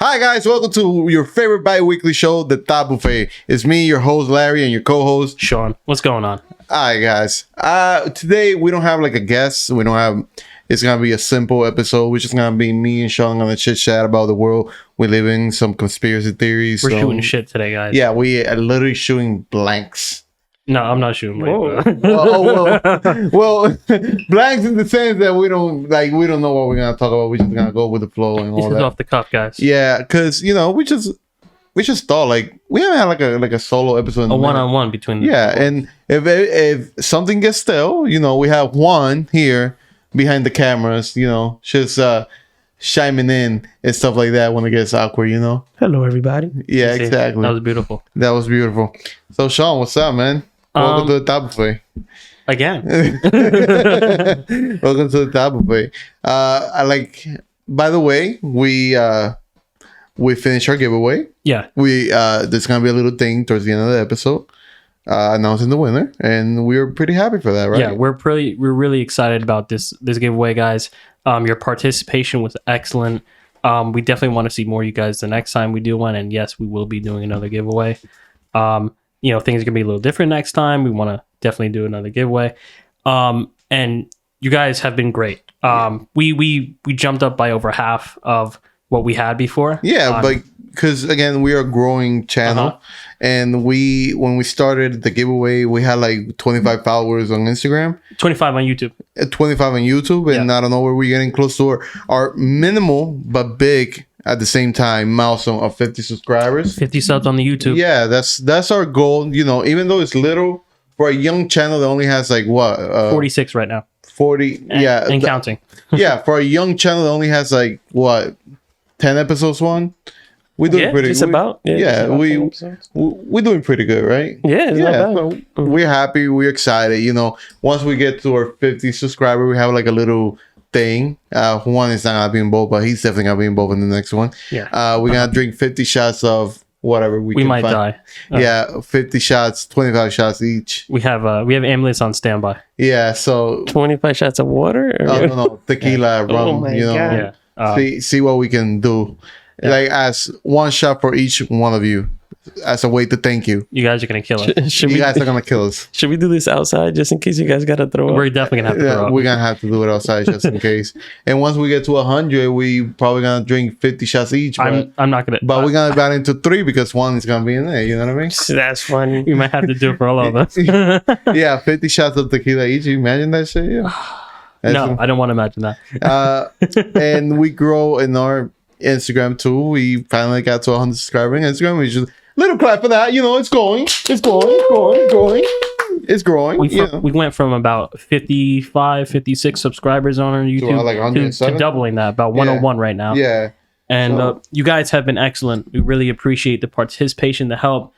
Hi guys, welcome to your favorite bi-weekly show, The Top Buffet. It's me, your host Larry, and your co-host Sean. What's going on? Hi guys. Today we don't have like a guest. It's gonna be a simple episode. We're just gonna be me and Sean gonna chit chat about the world we live in, some conspiracy theories. We're shooting shit today, guys. Yeah, we are literally shooting blanks. No, I'm not shooting blanks. well, blanks in the sense that we don't know what we're gonna talk about. We're just gonna go with the flow and all This is that. off the cuff, guys. Yeah, because we just thought like we haven't had like a solo episode. A one-on-one between them. Yeah, and if something gets stale, we have Juan here behind the cameras, just chiming in and stuff like that when it gets awkward, Hello, everybody. Yeah, exactly. That was beautiful. That was beautiful. So Sean, what's up, man? Welcome to the Top Buffet. Again. Welcome to the Top Buffet. By the way, we finished our giveaway. Yeah. There's gonna be a little thing towards the end of the episode, announcing the winner, and we're pretty happy for that, right? Yeah, we're really excited about this giveaway, guys. Your participation was excellent. We definitely want to see more of you guys the next time we do one, and yes, we will be doing another giveaway. Things are gonna be a little different next time. We want to definitely do another giveaway. And you guys have been great. We jumped up by over half of what we had before. Yeah, but because again, we are a growing channel, and when we started the giveaway, we had like 25 followers on Instagram, 25 on YouTube, 25 on YouTube, and I don't know where we're getting close to our minimal but big at the same time milestone of 50 subscribers, 50 subs on the YouTube. Yeah, that's our goal. Even though it's little for a young channel that only has like 46 right now. 40, and counting. Yeah, for a young channel that only has like 10 episodes. We're doing pretty good. We're doing pretty good, right? Yeah, so we're happy, we're excited. Once we get to our 50 subscriber, we have like a little thing. Juan is not gonna be involved, but he's definitely gonna be involved in the next one. Yeah. We're gonna drink 50 shots of whatever we can might find. die. 50 shots, 25 shots each. We have ambulance on standby. Yeah, so 25 shots of water? no, tequila, rum, Oh my God. Yeah. see what we can do. Like as one shot for each one of you, as a way to thank you. You guys are gonna kill us. You guys are gonna kill us. Should we do this outside just in case you guys gotta throw up? We're definitely gonna have to throw up. We're gonna have to do it outside just in case. And once we get to 100, we probably gonna drink 50 shots each. I'm not gonna. But we're gonna bat into 3 because one is gonna be in there. You know what I mean? That's funny. We might have to do it for all of us. Yeah, 50 shots of tequila each. You imagine that shit? Yeah. No, I don't want to imagine that. And we grow in our Instagram too. We finally got to 100 subscribers on Instagram. We just little clap for that. It's going. It's growing. We went from about 55, 56 subscribers on our YouTube to doubling that, about 101 right now. Yeah. And you guys have been excellent. We really appreciate the participation, the help,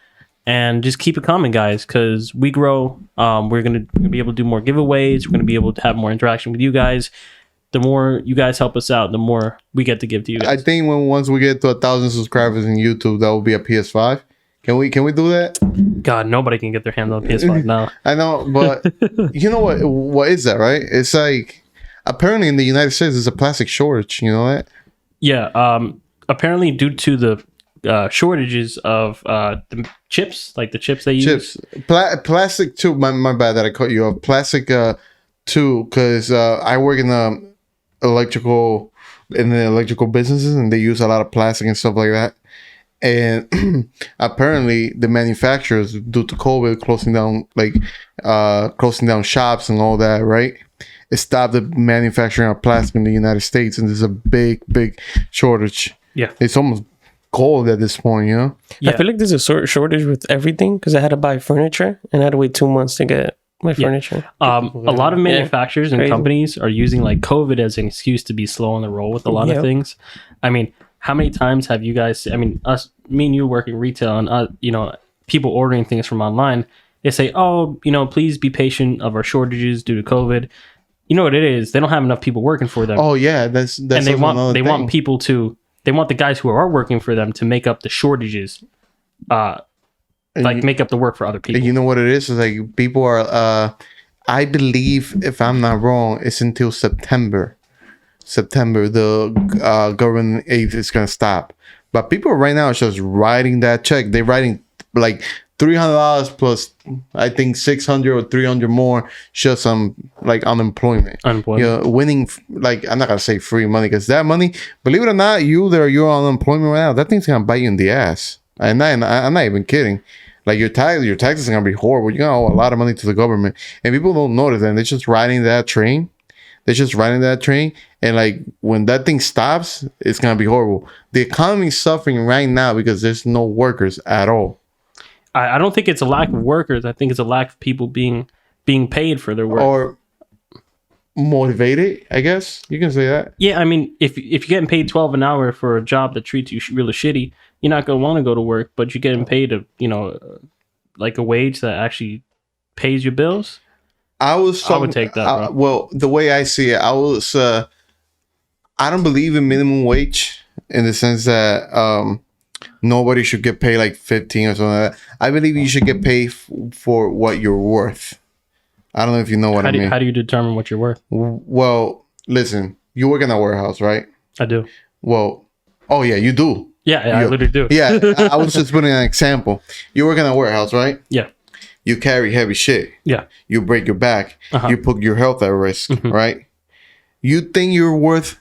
and just keep it coming, guys, because we grow. We're gonna be able to do more giveaways. We're gonna be able to have more interaction with you guys. The more you guys help us out, the more we get to give to you guys. I think once we get to 1,000 subscribers in YouTube, that will be a PS5. Can we do that? God, nobody can get their hands on PS5 now. I know, but you know what is that, right? It's like apparently in the United States there's a plastic shortage. You know that? Yeah. Apparently, due to the shortages of the chips, like the chips they use. Plastic too. My bad that I cut you off. Plastic too, because I work in the electrical businesses, and they use a lot of plastic and stuff like that. And apparently the manufacturers, due to COVID, closing down shops and all that, right? It stopped the manufacturing of plastic in the United States, and there's a big shortage. Yeah, it's almost gold at this point, Yeah. I feel like there's a shortage with everything because I had to buy furniture and I had to wait 2 months to get my furniture. A lot of manufacturers and companies are using like COVID as an excuse to be slow on the roll with a lot of things. I mean, how many times have you guys? I mean, me and you working retail, and people ordering things from online. They say, "Oh, please be patient of our shortages due to COVID." You know what it is? They don't have enough people working for them. Oh yeah, that's and they want people to. They want the guys who are working for them to make up the shortages. Make up the work for other people. You know what it is? It's like people are. I believe, if I'm not wrong, it's until September. The government aid is gonna stop. But people right now are just writing that check. They're writing like $300 plus, I think 600 or 300 more, just like unemployment. You're winning, like, I'm not gonna say free money, because that money, believe it or not, you're on unemployment right now, that thing's gonna bite you in the ass. And I'm not even kidding. Like your taxes are gonna be horrible. You're gonna owe a lot of money to the government, and people don't notice that. They're just riding that train. And like when that thing stops, it's gonna be horrible. The economy is suffering right now because there's no workers at all. I don't think it's a lack of workers. I think it's a lack of people being paid for their work. Or motivated, I guess you can say that. Yeah, I mean, if you're getting paid $12 an hour for a job that treats you really shitty, you're not gonna want to go to work. But you're getting paid like a wage that actually pays your bills. I would take that. Well, the way I see it, I don't believe in minimum wage in the sense that nobody should get paid like 15 or something like that. I believe you should get paid for what you're worth. I don't know if you know what I mean. How do you determine what you're worth? Well, listen, you work in a warehouse, right? I do. Well, oh yeah, you do. Yeah, I literally do. Yeah, I was just putting an example. You work in a warehouse, right? Yeah. You carry heavy shit. Yeah. You break your back. Uh-huh. You put your health at risk, right? You think you're worth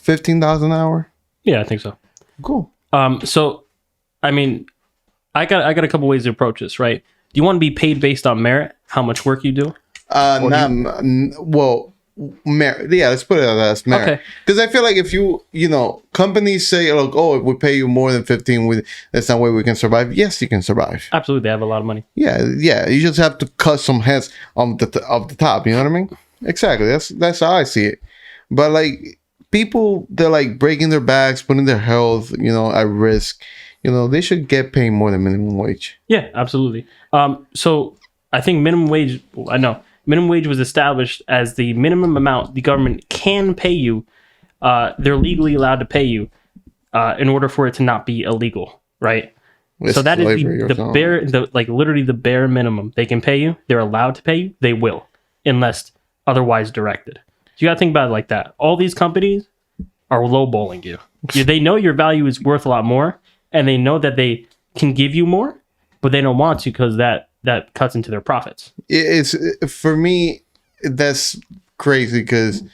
$15 an hour? Yeah, I think so. Cool. So, I mean, I got a couple ways to approach this, right? Do you want to be paid based on merit, how much work you do? Merit. Yeah, let's put it as merit. Okay. Because I feel like if companies say, like, oh, if we pay you more than 15, that's not way we can survive. Yes, you can survive. Absolutely, they have a lot of money. Yeah. You just have to cut some heads off the top. You know what I mean? Exactly. That's how I see it. But like people, they're like breaking their backs, putting their health, at risk. They should get paid more than minimum wage. Yeah, absolutely. So I think minimum wage was established as the minimum amount the government can pay you. They're legally allowed to pay you in order for it to not be illegal, right? So that is literally the bare minimum they can pay you. They're allowed to pay you. They will, unless otherwise directed. So you got to think about it like that. All these companies are lowballing you. They know your value is worth a lot more, and they know that they can give you more, but they don't want to because that cuts into their profits. It's for me, that's crazy because,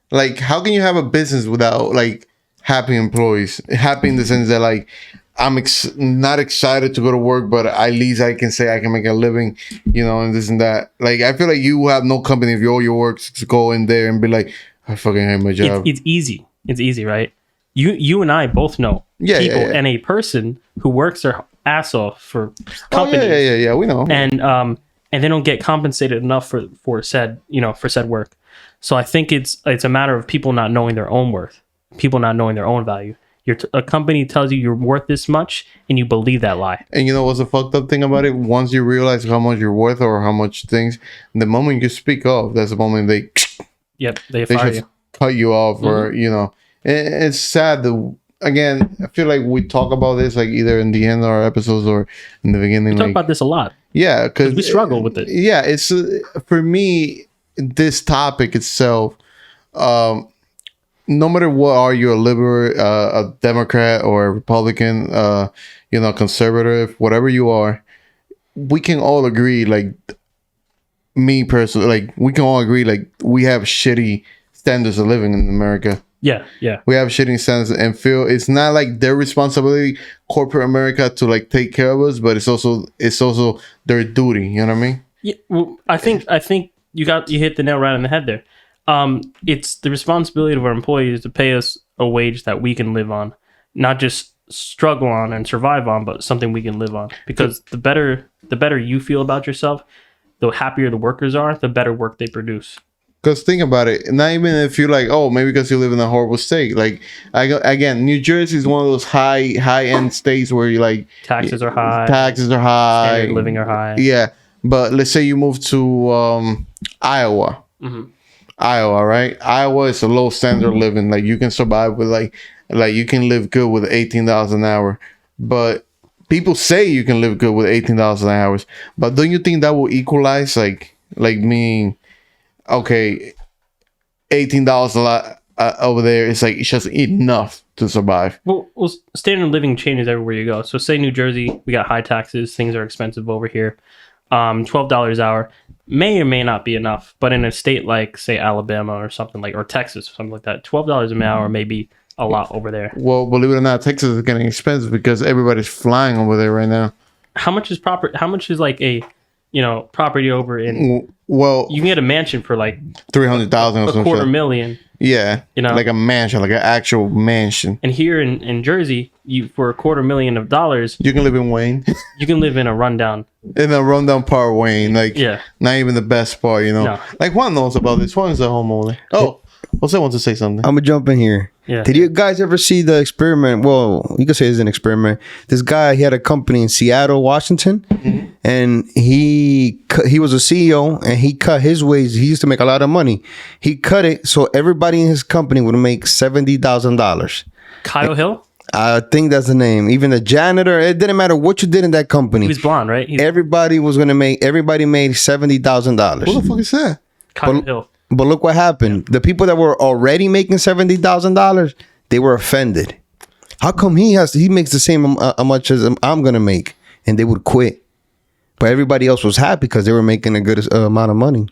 like, how can you have a business without like happy employees? Happy in the sense that like I'm not excited to go to work, but at least I can say I can make a living, and this and that. Like I feel like you have no company if all your work is to go in there and be like, I fucking hate my job. It's easy. It's easy, right? You and I both know people and a person who works their ass off for companies. Yeah, we know. And they don't get compensated enough for said work. So I think it's a matter of people not knowing their own worth, people not knowing their own value. A company tells you you're worth this much, and you believe that lie. And you know what's the fucked up thing about it? Once you realize how much you're worth or how much things, the moment you speak up, that's the moment they fire you, cut you off, or it's sad. Again, I feel like we talk about this like either in the end of our episodes or in the beginning. We talk about this a lot. Yeah, because we struggle with it. Yeah, it's for me, this topic itself. No matter what, are you a liberal, a Democrat, or a Republican, conservative, whatever you are, we can all agree. Like me personally, like we can all agree, like we have shitty standards of living in America. Yeah. We have shitty standards and feel it's not like their responsibility, corporate America, to like take care of us, but it's also their duty. You know what I mean? Yeah. Well, I think you hit the nail right on the head there. It's the responsibility of our employees to pay us a wage that we can live on, not just struggle on and survive on, but something we can live on. Because the better you feel about yourself, the happier the workers are, the better work they produce. Because think about it, not even if you're like, oh, maybe because you live in a horrible state. Like, again, New Jersey is one of those high end states where you like taxes are high, standard of living are high. Yeah, but let's say you move to Iowa. Mm-hmm. Iowa, right? Iowa is a low standard of living. Like you can survive with like you can live good with $18 an hour. But people say you can live good with $18 an hour. But don't you think that will equalize like meaning, okay, $18 over there, it's like it's just enough to survive. Well, standard of living changes everywhere you go. So, say New Jersey, we got high taxes, things are expensive over here. $12 an hour may or may not be enough, but in a state like, say, Alabama or something like, or Texas, or something like that, $12 an hour may be a lot over there. Well, believe it or not, Texas is getting expensive because everybody's flying over there right now. How much is like a, property over in? Well, You can get a mansion for like 300,000 or a something. quarter million. Yeah, Like a mansion, like an actual mansion. And here in Jersey, for $250,000, You can live in Wayne, you can live in a rundown. in a rundown part of Wayne, like Yeah. not even the best part, No. Like Juan knows about this. Juan's a homeowner. Oh, Jose wants to say something. I'm gonna jump in here. Yeah. Did you guys ever see the experiment? Well, you could say it's an experiment. This guy, he had a company in Seattle, Washington, and he was a CEO, and he cut his wages. He used to make a lot of money. He cut it so everybody in his company would make $70,000. Kyle Hill? I think that's the name. Even the janitor, it didn't matter what you did in that company. He was blonde, right? Everybody made $70,000. What the fuck is that? Kyle Hill. But look what happened. The people that were already making $70,000, they were offended. How come he makes the same much as I'm gonna make, and they would quit? But everybody else was happy because they were making a good amount of money.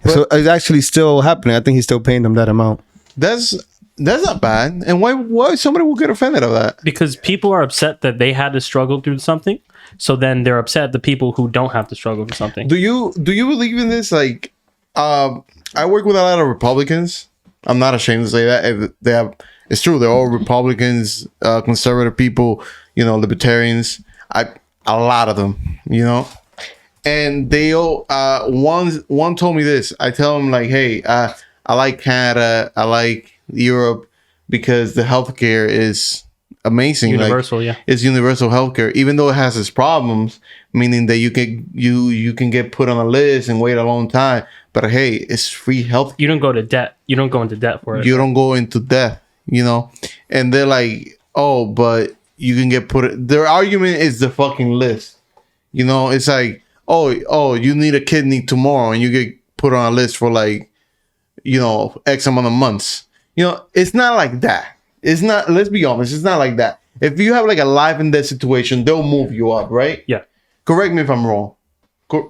So it's actually still happening. I think he's still paying them that amount. That's not bad. And why somebody would get offended of that? Because people are upset that they had to struggle through something. So then they're upset at the people who don't have to struggle for something. Do you believe in this? Like, I work with a lot of Republicans. I'm not ashamed to say that. It's true. They're all Republicans, conservative people, libertarians. A lot of them, and they all, one told me this. I tell them like, hey, I like Canada. I like Europe because the healthcare is amazing. Universal, yeah. It's universal healthcare, even though it has its problems, meaning that you can get put on a list and wait a long time. But hey, it's free health. You don't go to debt. You don't go into debt for it. You don't go into debt, And they're like, oh, but you can get their argument is the fucking list. It's like, oh, you need a kidney tomorrow and you get put on a list for like, X amount of months. It's not like that. It's not, let's be honest, it's not like that. If you have like a life and death situation, they'll move you up, right? Yeah. Correct me if I'm wrong.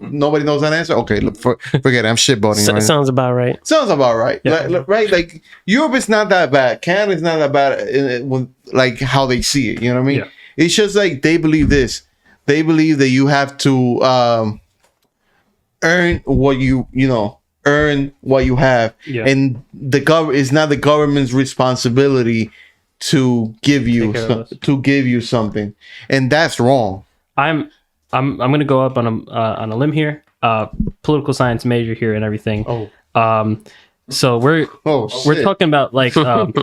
Nobody knows that answer? Okay, look, forget it. I'm shitboating right Sounds about right. Sounds about right. Yeah. Right? Like, Europe is not that bad. Canada's not that bad like how they see it. You know what I mean? Yeah. It's just like they believe this. They believe that you have to earn what earn what you have. Yeah. And it's not the government's responsibility to give you something. And that's wrong. I'm going to go up on a limb here. Political science major here and everything. Oh. So we're talking about like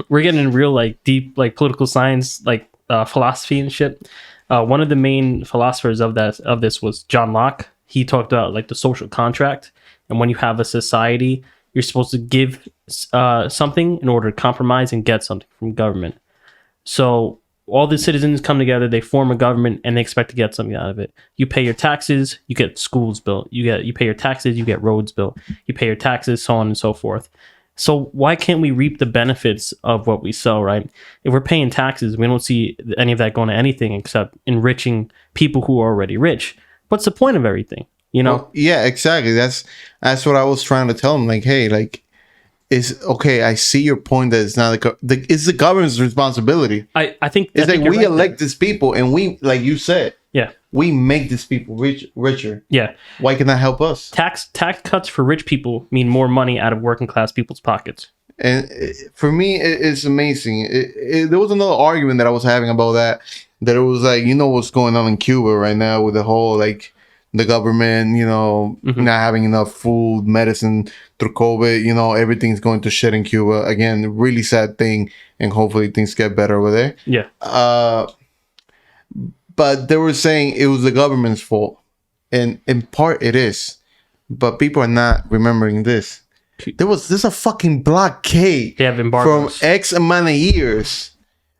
we're getting real like deep like political science like philosophy and shit. One of the main philosophers of this was John Locke. He talked about like the social contract, and when you have a society, you're supposed to give something in order to compromise and get something from government. So all the citizens come together, they form a government, and they expect to get something out of it. You pay your taxes, you get schools built. You pay your taxes, you get roads built. You pay your taxes, so on and so forth. So why can't we reap the benefits of what we sow, right? If we're paying taxes, we don't see any of that going to anything except enriching people who are already rich. What's the point of everything? Well, yeah, exactly. That's what I was trying to tell them. Like, hey, like, it's okay. I see your point that it's not it's the government's responsibility. I think it's like we right elect there. these people, and we, like you said, Yeah. we make these people richer. Yeah. Why can that help us? Tax cuts for rich people mean more money out of working class people's pockets. And for me, it's amazing. There was another argument that I was having about that it was like, what's going on in Cuba right now with the whole, like, the government, not having enough food, medicine through COVID, everything's going to shit in Cuba. Again, really sad thing. And hopefully things get better over there. Yeah. But they were saying it was the government's fault. And in part it is. But people are not remembering this. There's a fucking blockade They have from embargoes. X amount of years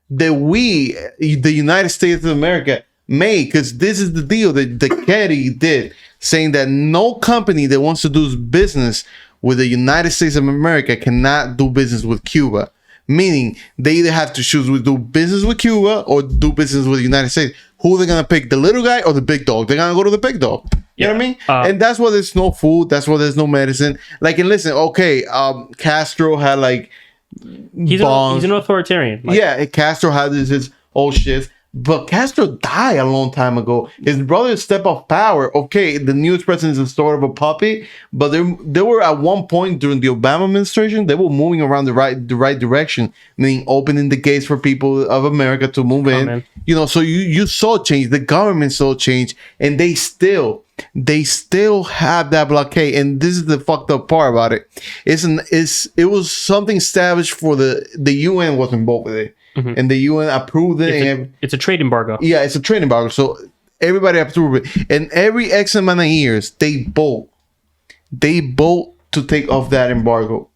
that we, the United States of America, made, because this is the deal that Kennedy did, saying that no company that wants to do business with the United States of America cannot do business with Cuba, Meaning they either have to choose to do business with Cuba or do business with the United States. Who they're gonna pick, the little guy or the big dog? They're gonna go to the big dog. You know what I mean? And that's why there's no food. That's why there's no medicine. Like, and listen, okay, Castro had like he's an authoritarian. Like, yeah, Castro had his old shit. But Castro died a long time ago. His brother stepped off power. Okay, the newest president is sort of a puppy, but they were at one point during the Obama administration, they were moving around the right direction, meaning opening the gates for people of America to move in. You know, so you saw change. The government saw change, and they still have that blockade. And this is the fucked up part about it. It was something established for the UN was involved with it. Mm-hmm. And the UN approved it. It's a trade embargo. Yeah, it's a trade embargo. So everybody approved it. And every X amount of years, they vote to take off that embargo.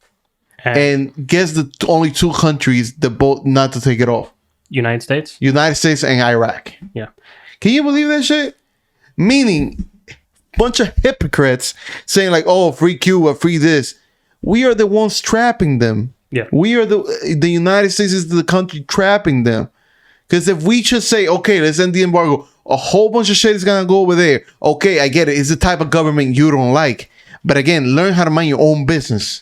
And guess the only two countries that vote not to take it off? United States and Iraq. Yeah. Can you believe that shit? Meaning, bunch of hypocrites saying like, oh, free Cuba, free this. We are the ones trapping them. Yeah, we are the United States is the country trapping them. Because if we just say, okay, let's end the embargo, a whole bunch of shit is gonna go over there. Okay, I get it. It's the type of government you don't like. But again, learn how to mind your own business.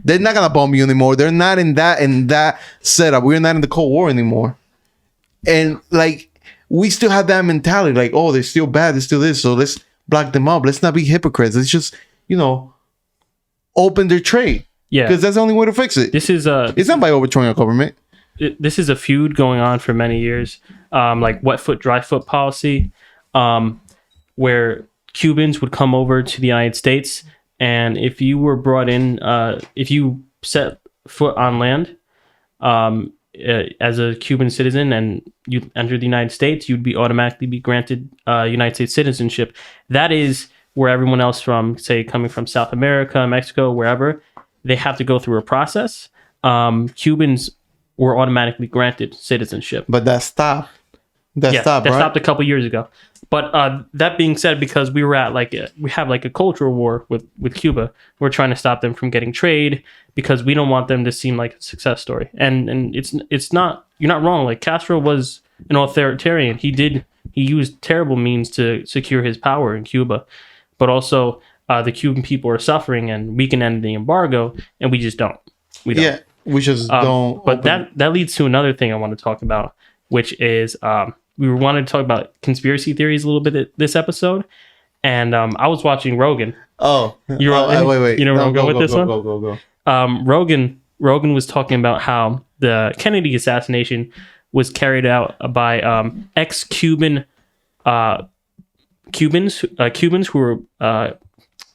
They're not gonna bomb you anymore. They're not in that setup. We're not in the Cold War anymore. And like we still have that mentality, like, oh, they're still bad, they're still this. So let's block them up. Let's not be hypocrites. Let's just, open their trade. Yeah, because that's the only way to fix it. This is it's not by overthrowing a government. This is a feud going on for many years, like wet foot, dry foot policy, where Cubans would come over to the United States, and if you were brought in, if you set foot on land as a Cuban citizen and you entered the United States, you'd be automatically be granted United States citizenship. That is where everyone else from, say, coming from South America, Mexico, wherever, they have to go through a process. Cubans were automatically granted citizenship. But that stopped. That stopped a couple years ago. But that being said, because we were at we have a cultural war with Cuba, we're trying to stop them from getting trade because we don't want them to seem like a success story. And it's not, you're not wrong. Like Castro was an authoritarian. He used terrible means to secure his power in Cuba, but also the Cuban people are suffering, and we can end the embargo, and we just don't. We don't. Yeah, we just don't. But that leads to another thing I want to talk about, which is we wanted to talk about conspiracy theories a little bit this episode, and I was watching Rogan. Oh, wait. You know where I'm going with this one? Go. Rogan was talking about how the Kennedy assassination was carried out by ex-Cuban Cubans who were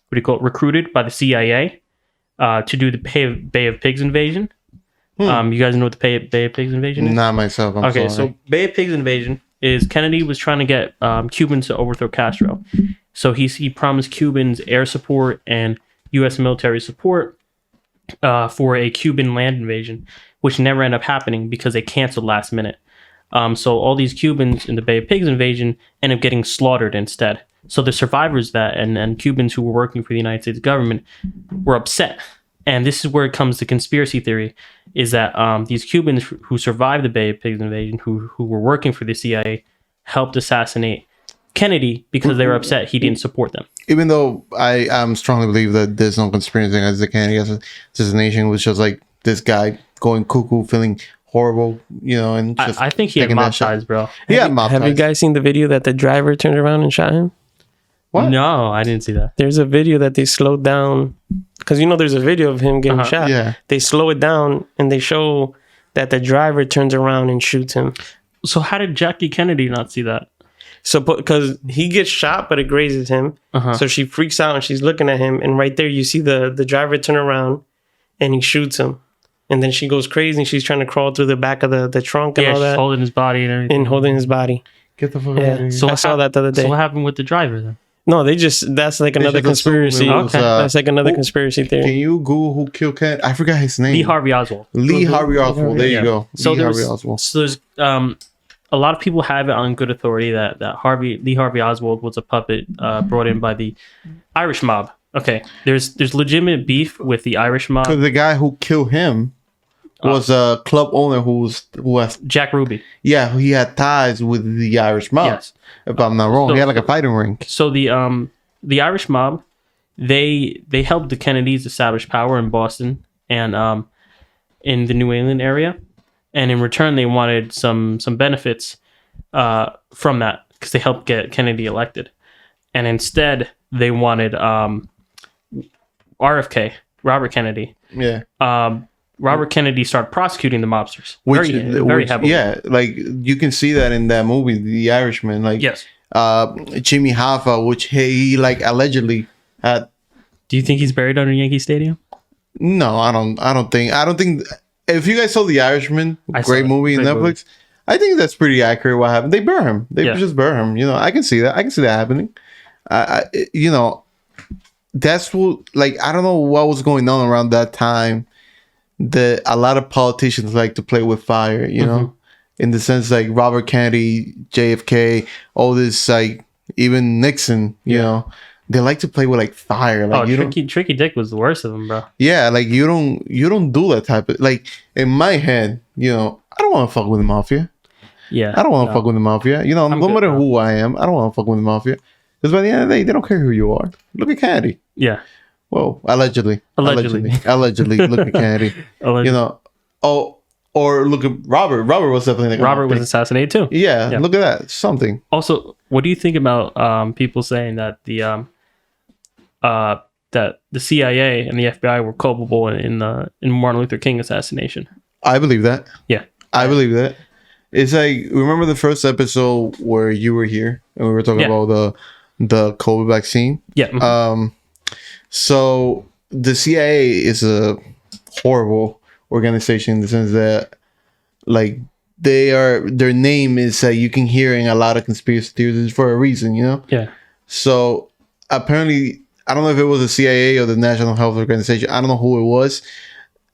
recruited by the CIA to do the Bay of Pigs invasion. You guys know what the Bay of Pigs invasion is? Not myself. I'm sorry. So Bay of Pigs invasion is Kennedy was trying to get Cubans to overthrow Castro. So he promised Cubans air support and U.S. military support for a Cuban land invasion, which never ended up happening because they canceled last minute. So all these Cubans in the Bay of Pigs invasion ended up getting slaughtered instead. So the survivors and Cubans who were working for the United States government were upset. And this is where it comes to conspiracy theory, is that these Cubans who survived the Bay of Pigs invasion, who were working for the CIA, helped assassinate Kennedy because they were upset he didn't support them. Even though I strongly believe that there's no conspiracy against the Kennedy assassination, was just like this guy going cuckoo, feeling horrible, and just I think he had mob ties, bro. Have you guys seen the video that the driver turned around and shot him? What? No, I didn't see that. There's a video that they slowed down because there's a video of him getting shot. Yeah. They slow it down and they show that the driver turns around and shoots him. So how did Jackie Kennedy not see that? So because he gets shot, but it grazes him. So she freaks out and she's looking at him, and right there you see the driver turn around and he shoots him. And then she goes crazy and she's trying to crawl through the back of the trunk and all that. Holding his body and everything. And holding his body. Get the fuck out of here. So I saw that the other day. So what happened with the driver then? No, that's like another conspiracy. Okay. That's like another conspiracy theory. Can you Google who killed Kennedy? I forgot his name. Lee Harvey Oswald. Lee Harvey Oswald. There you go. So Harvey Oswald. So there's a lot of people have it on good authority that Lee Harvey Oswald was a puppet brought in by the Irish mob. Okay, there's legitimate beef with the Irish mob. Because the guy who killed him was a club owner who has Jack Ruby. he had ties with the Irish mob. Yes. If I'm not wrong, So- he had like a fighting ring. So the Irish mob, they helped the Kennedys establish power in Boston and in the New England area, and in return they wanted some benefits from that because they helped get Kennedy elected, and instead they wanted RFK, Robert Kennedy. Yeah. Robert Kennedy started prosecuting the mobsters Which, very heavily. yeah, like you can see that in that movie, The Irishman. Like, Yes. Jimmy Hoffa, which he like allegedly had. Do you think he's buried under Yankee Stadium? No, I don't think. If you guys saw The Irishman, I saw great it. movie in Great Netflix. movie. I think that's pretty accurate. What happened? They burn him. They Yeah. just burn him. You know, I can see that. I can see that happening. You know, that's what. Like, I don't know what was going on around that time. That a lot of politicians like to play with fire. You know, in the sense like Robert Kennedy, JFK, all this like even Nixon. You know, they like to play with like fire. Like Tricky Dick was the worst of them, bro. yeah, like you don't do that type of like in my head. You know, I don't want to fuck with the mafia. Yeah, I don't want to fuck with the mafia. You know, no good, matter bro. who I am, I don't want to fuck with the mafia. Because by the end of the day, they don't care who you are. Look at Kennedy. Yeah, Well, allegedly. Allegedly. Look at Kennedy. Allegedly. You know, or look at Robert. Robert was definitely like Robert was assassinated too. Yeah, Yeah. look at that. Something. Also, what do you think about people saying that the CIA and the FBI were culpable in Martin Luther King assassination? I believe that. Yeah, I believe that. It's like, remember the first episode where you were here and we were talking about the COVID vaccine? yeah. mhm. So the CIA is a horrible organization in the sense that, like, their name is you can hear in a lot of conspiracy theories for a reason, you know. Yeah. So apparently, I don't know if it was the CIA or the National Health Organization. I don't know who it was.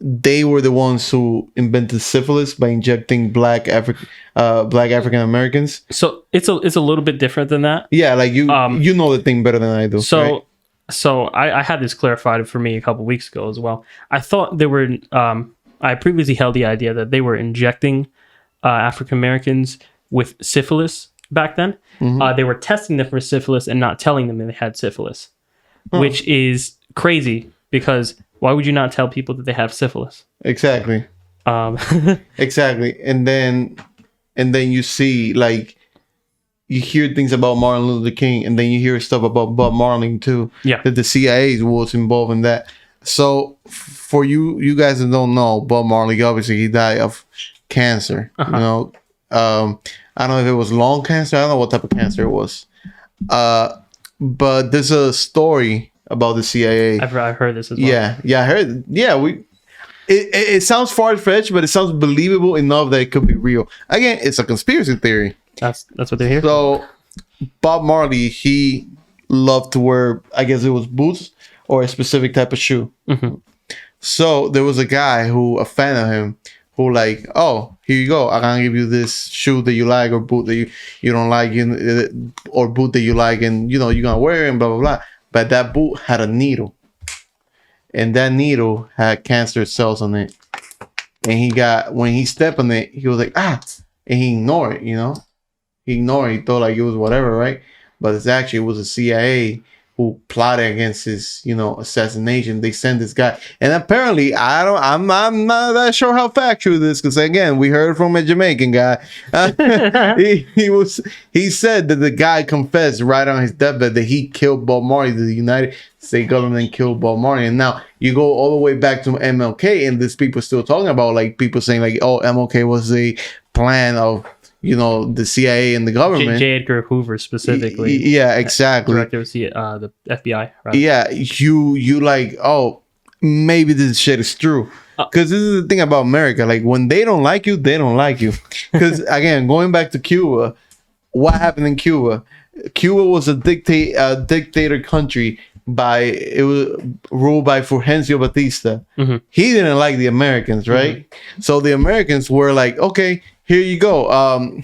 They were the ones who invented syphilis by injecting black African Americans. So it's a little bit different than that. Yeah, like you know the thing better than I do. So right? so I had this clarified for me a couple weeks ago as well. I thought they were I previously held the idea that they were injecting African Americans with syphilis back then. They were testing them for syphilis and not telling them that they had syphilis, which is crazy because why would you not tell people that they have syphilis? Exactly. Exactly. And then you see, like, you hear things about Martin Luther King, and then you hear stuff about Bob Marley too. Yeah. That the CIA was involved in that. So for you guys that don't know, Bob Marley, obviously he died of cancer. You know, I don't know if it was lung cancer. I don't know what type of cancer it was. But there's a story about the CIA. I've heard this as well. Yeah, I heard. Yeah, it sounds far fetched, but it sounds believable enough that it could be real. Again, it's a conspiracy theory. That's what they're here. So Bob Marley, he loved to wear, I guess it was boots or a specific type of shoe. So there was a guy a fan of him, who like, oh, here you go. I'm gonna give you this shoe that you like, or boot that you don't like, or boot that you like, and you're gonna wear it and blah blah blah. But that boot had a needle, and that needle had cancer cells on it. And when he stepped on it, he was like, and he ignored it, He ignored it. He thought like it was whatever, right? But it was the CIA who plotted against his, assassination. They sent this guy, and apparently, I'm not that sure how factual this, because again, we heard from a Jamaican guy. He said that the guy confessed right on his deathbed that he killed Bob Marley. The United States government killed Bob Marley, and now you go all the way back to MLK, and there's people still talking about, like, people saying like, oh, MLK was a plan of the CIA and the government. J. Edgar Hoover specifically. Yeah, exactly. Director of the FBI. Rather. Yeah, you like, oh, maybe this shit is true. Because this is the thing about America. Like, when they don't like you, they don't like you. Because, again, going back to Cuba, what happened in Cuba? Cuba was a dictator country. It was ruled by Fulgencio Batista. He didn't like the Americans, right? So the Americans were like, okay, here you go,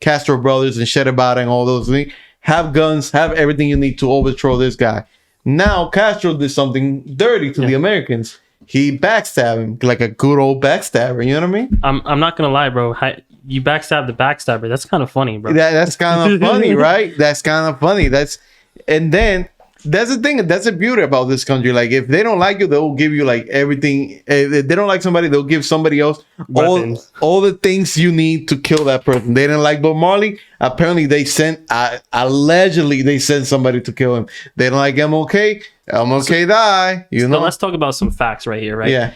Castro brothers and Che Guevara and all those things. Have guns, have everything you need to overthrow this guy. Now Castro did something dirty to the Americans. he backstabbed him like a good old backstabber. You know what I mean? I'm not gonna lie, bro. You backstab the backstabber. That's kind of funny, bro. That's kind of funny, right? That's kind of funny. And then that's the thing. That's the beauty about this country. Like, if they don't like you, they'll give you like everything. If they don't like somebody, they'll give somebody else all the things you need to kill that person. They didn't like Bob Marley. Apparently, allegedly they sent somebody to kill him. They don't like MLK. MLK die. You know. So let's talk about some facts right here, right? Yeah.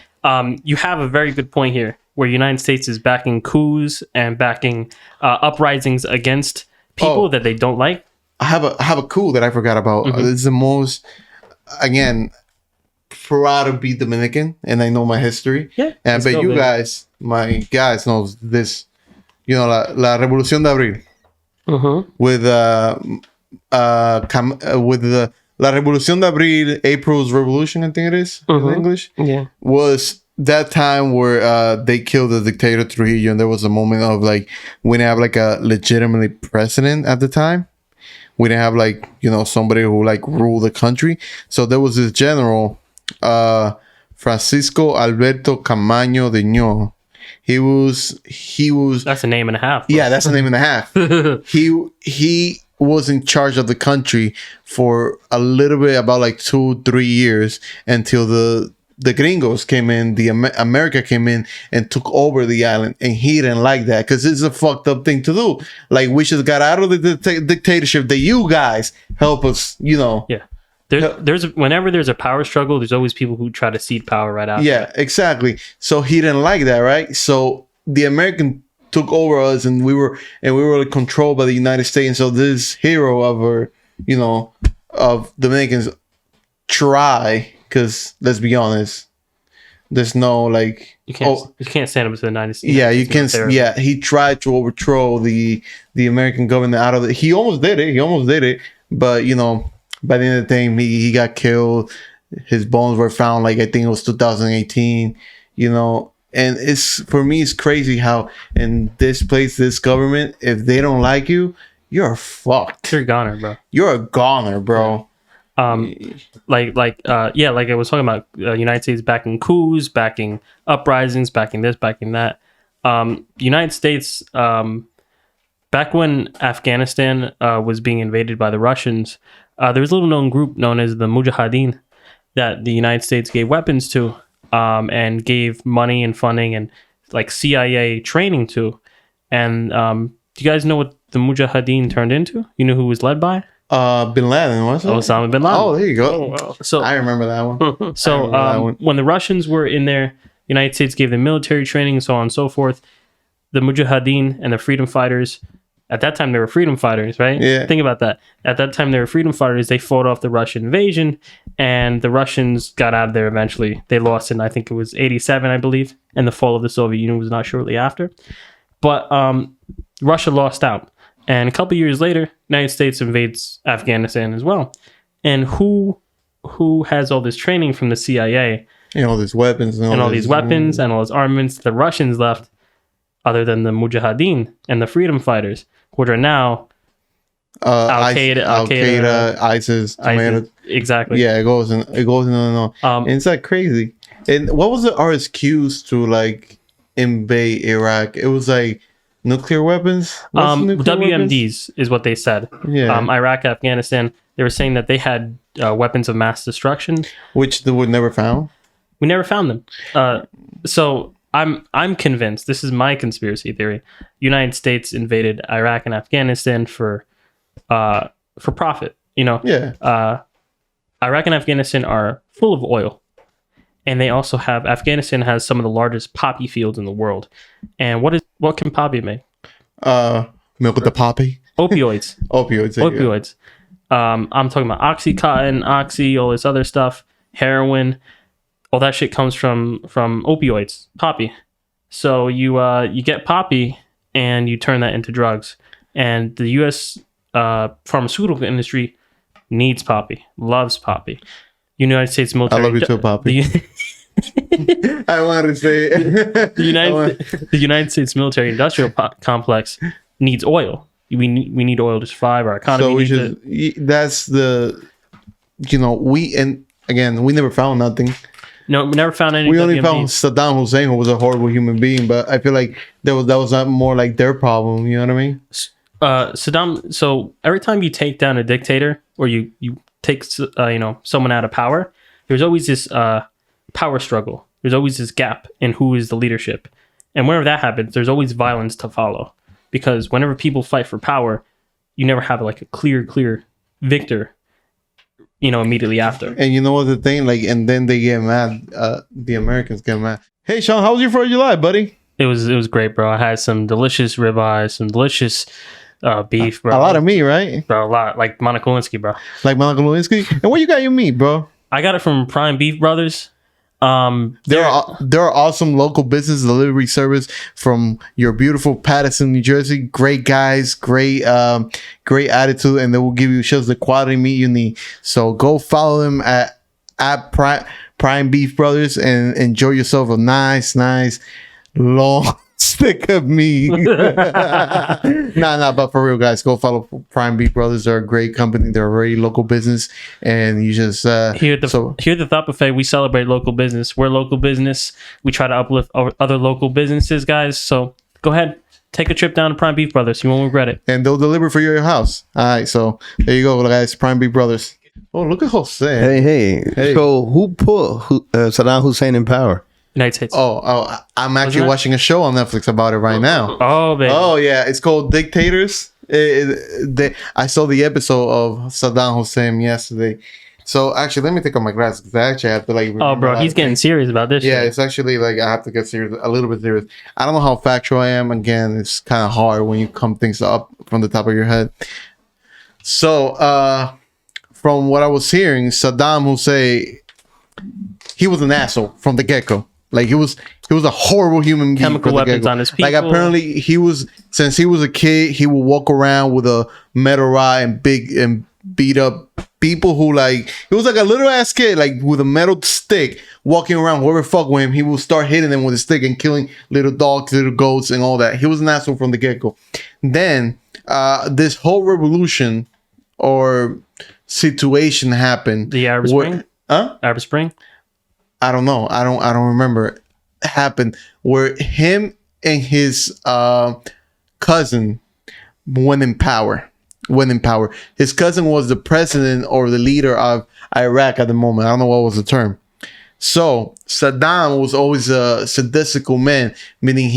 You have a very good point here, where United States is backing coups and backing uprisings against people that they don't like. I have a coup that I forgot about. It's the most, again, proud to be Dominican, and I know my history. Yeah, and but you guys, my guys, knows this. You know, la Revolución de Abril. With the La Revolución de Abril, April's Revolution, I think it is in English. Yeah, was that time where they killed the dictator Trujillo, and there was a moment of like we didn't have like a legitimately president at the time. We didn't have like, you know, somebody who like ruled the country. So there was this general, Francisco Alberto Camaño de Ño. He was. That's a name and a half. Bro. Yeah, that's a name and a half. He was in charge of the country for a little bit, about like 2-3 years, until the gringos came in, America came in and took over the island, and he didn't like that because it's a fucked up thing to do. Like, we just got out of the dictatorship that you guys help us, you know. Yeah. Whenever there's a power struggle, there's always people who try to cede power right after. Yeah, exactly. So he didn't like that, right? So the American took over us, and we were controlled by the United States. And so this hero of Dominicans try. Because let's be honest, there's no like you can't stand up to the United States. Yeah, you can. Yeah, he tried to overthrow the American government out of it. He almost did it. But you know, by the end of the day, he got killed. His bones were found like I think it was 2018. You know, and for me it's crazy how in this place, this government, if they don't like you, you're fucked. You're a goner, bro. You're a goner, bro. Like I was talking about, United States backing coups, backing uprisings, backing this, backing that. United States, back when Afghanistan was being invaded by the Russians, there was a little known group known as the Mujahideen that the United States gave weapons to, and gave money and funding and like CIA training to. And do you guys know what the Mujahideen turned into? You know who was led by? Bin Laden, wasn't it? Osama bin Laden. Oh, there you go. Oh, wow. So I remember that one. So when the Russians were in there, United States gave them military training and so on and so forth. The Mujahideen and the freedom fighters, at that time they were freedom fighters, right? Yeah. Think about that. At that time they were freedom fighters. They fought off the Russian invasion, and the Russians got out of there eventually. They lost in, I think it was 87, I believe, and the fall of the Soviet Union was not shortly after. But Russia lost out. And a couple years later, United States invades Afghanistan as well. And who has all this training from the CIA? And all these weapons. And all these weapons and all this armaments the Russians left, other than the Mujahideen and the freedom fighters, which are now Al-Qaeda, ISIS. Exactly. Yeah, it goes in and on. And it's like crazy. And what was the RSQs to like invade Iraq? It was like nuclear weapons? WMDs is what they said. Yeah. Iraq, Afghanistan, they were saying that they had weapons of mass destruction. Which they would never found? We never found them. So I'm convinced, this is my conspiracy theory, United States invaded Iraq and Afghanistan for profit. You know? Yeah. Iraq and Afghanistan are full of oil. And they also Afghanistan has some of the largest poppy fields in the world. And what can poppy make? Milk with the poppy? Opioids. Opioids. I'm talking about Oxycontin, Oxy, all this other stuff, heroin. All that shit comes from opioids, poppy. So you get poppy and you turn that into drugs. And the U.S. Pharmaceutical industry needs poppy, loves poppy. United States military. I love you too, Poppy. I wanted to say it. The United States military industrial complex needs oil. We need oil to survive. Our economy. So that's the, we never found nothing. No, we never found any. We only found WMDs. Saddam Hussein, who was a horrible human being, but I feel like that was not more like their problem. You know what I mean? Saddam. So every time you take down a dictator or you take someone out of power, there's always this power struggle. There's always this gap in who is the leadership, and whenever that happens, there's always violence to follow. Because whenever people fight for power, you never have like a clear victor. Immediately after. And you know what the thing, like, and then they get mad. The Americans get mad. Hey, Sean, how was your 4th of July, buddy? It was great, bro. I had some delicious ribeyes, some delicious beef, bro. A lot of meat, right? Bro, a lot. Like Monica Lewinsky, bro. Like Monica Lewinsky. And where you got your meat, bro? I got it from Prime Beef Brothers. There are awesome local business delivery service from your beautiful Patterson, New Jersey. Great guys, great attitude, and they will give you just the quality meat you need. So go follow them at Prime Beef Brothers and enjoy yourself a nice long stick of meat. Nah, but for real, guys, go follow Prime Beef Brothers. They're a great company. They're a very local business, and you just here at the Thought Buffet, we celebrate local business. We're local business. We try to uplift other local businesses, guys. So go ahead, take a trip down to Prime Beef Brothers. You won't regret it. And they'll deliver for your house. All right, so there you go, guys. Prime Beef Brothers. Oh, look at Jose. Hey. So who put Saddam Hussein in power? United States. Oh, I'm actually watching a show on Netflix about it right now. Oh, baby. Oh, yeah. It's called Dictators. I saw the episode of Saddam Hussein yesterday. So, actually, let me take off my glasses because I actually have to, like... Oh, bro, he's getting serious about this Yeah, shit. it's actually, like, I have to get serious, a little bit serious. I don't know how factual I am. Again, it's kind of hard when you come things up from the top of your head. So, from what I was hearing, Saddam Hussein, he was an asshole from the get-go. Like he was a horrible human being. Chemical weapons on his people. Like apparently since he was a kid, he would walk around with a metal rod and beat up people who he was like a little ass kid, like with a metal stick, walking around, whoever fuck with him, he would start hitting them with a stick and killing little dogs, little goats, and all that. He was an asshole from the get-go. Then this whole revolution or situation happened. The Arab Spring? Arab Spring? I don't know. I don't remember. Happened where him and his cousin went in power. His cousin was the president or the leader of Iraq at the moment. I don't know what was the term. So Saddam was always a sadistical man, meaning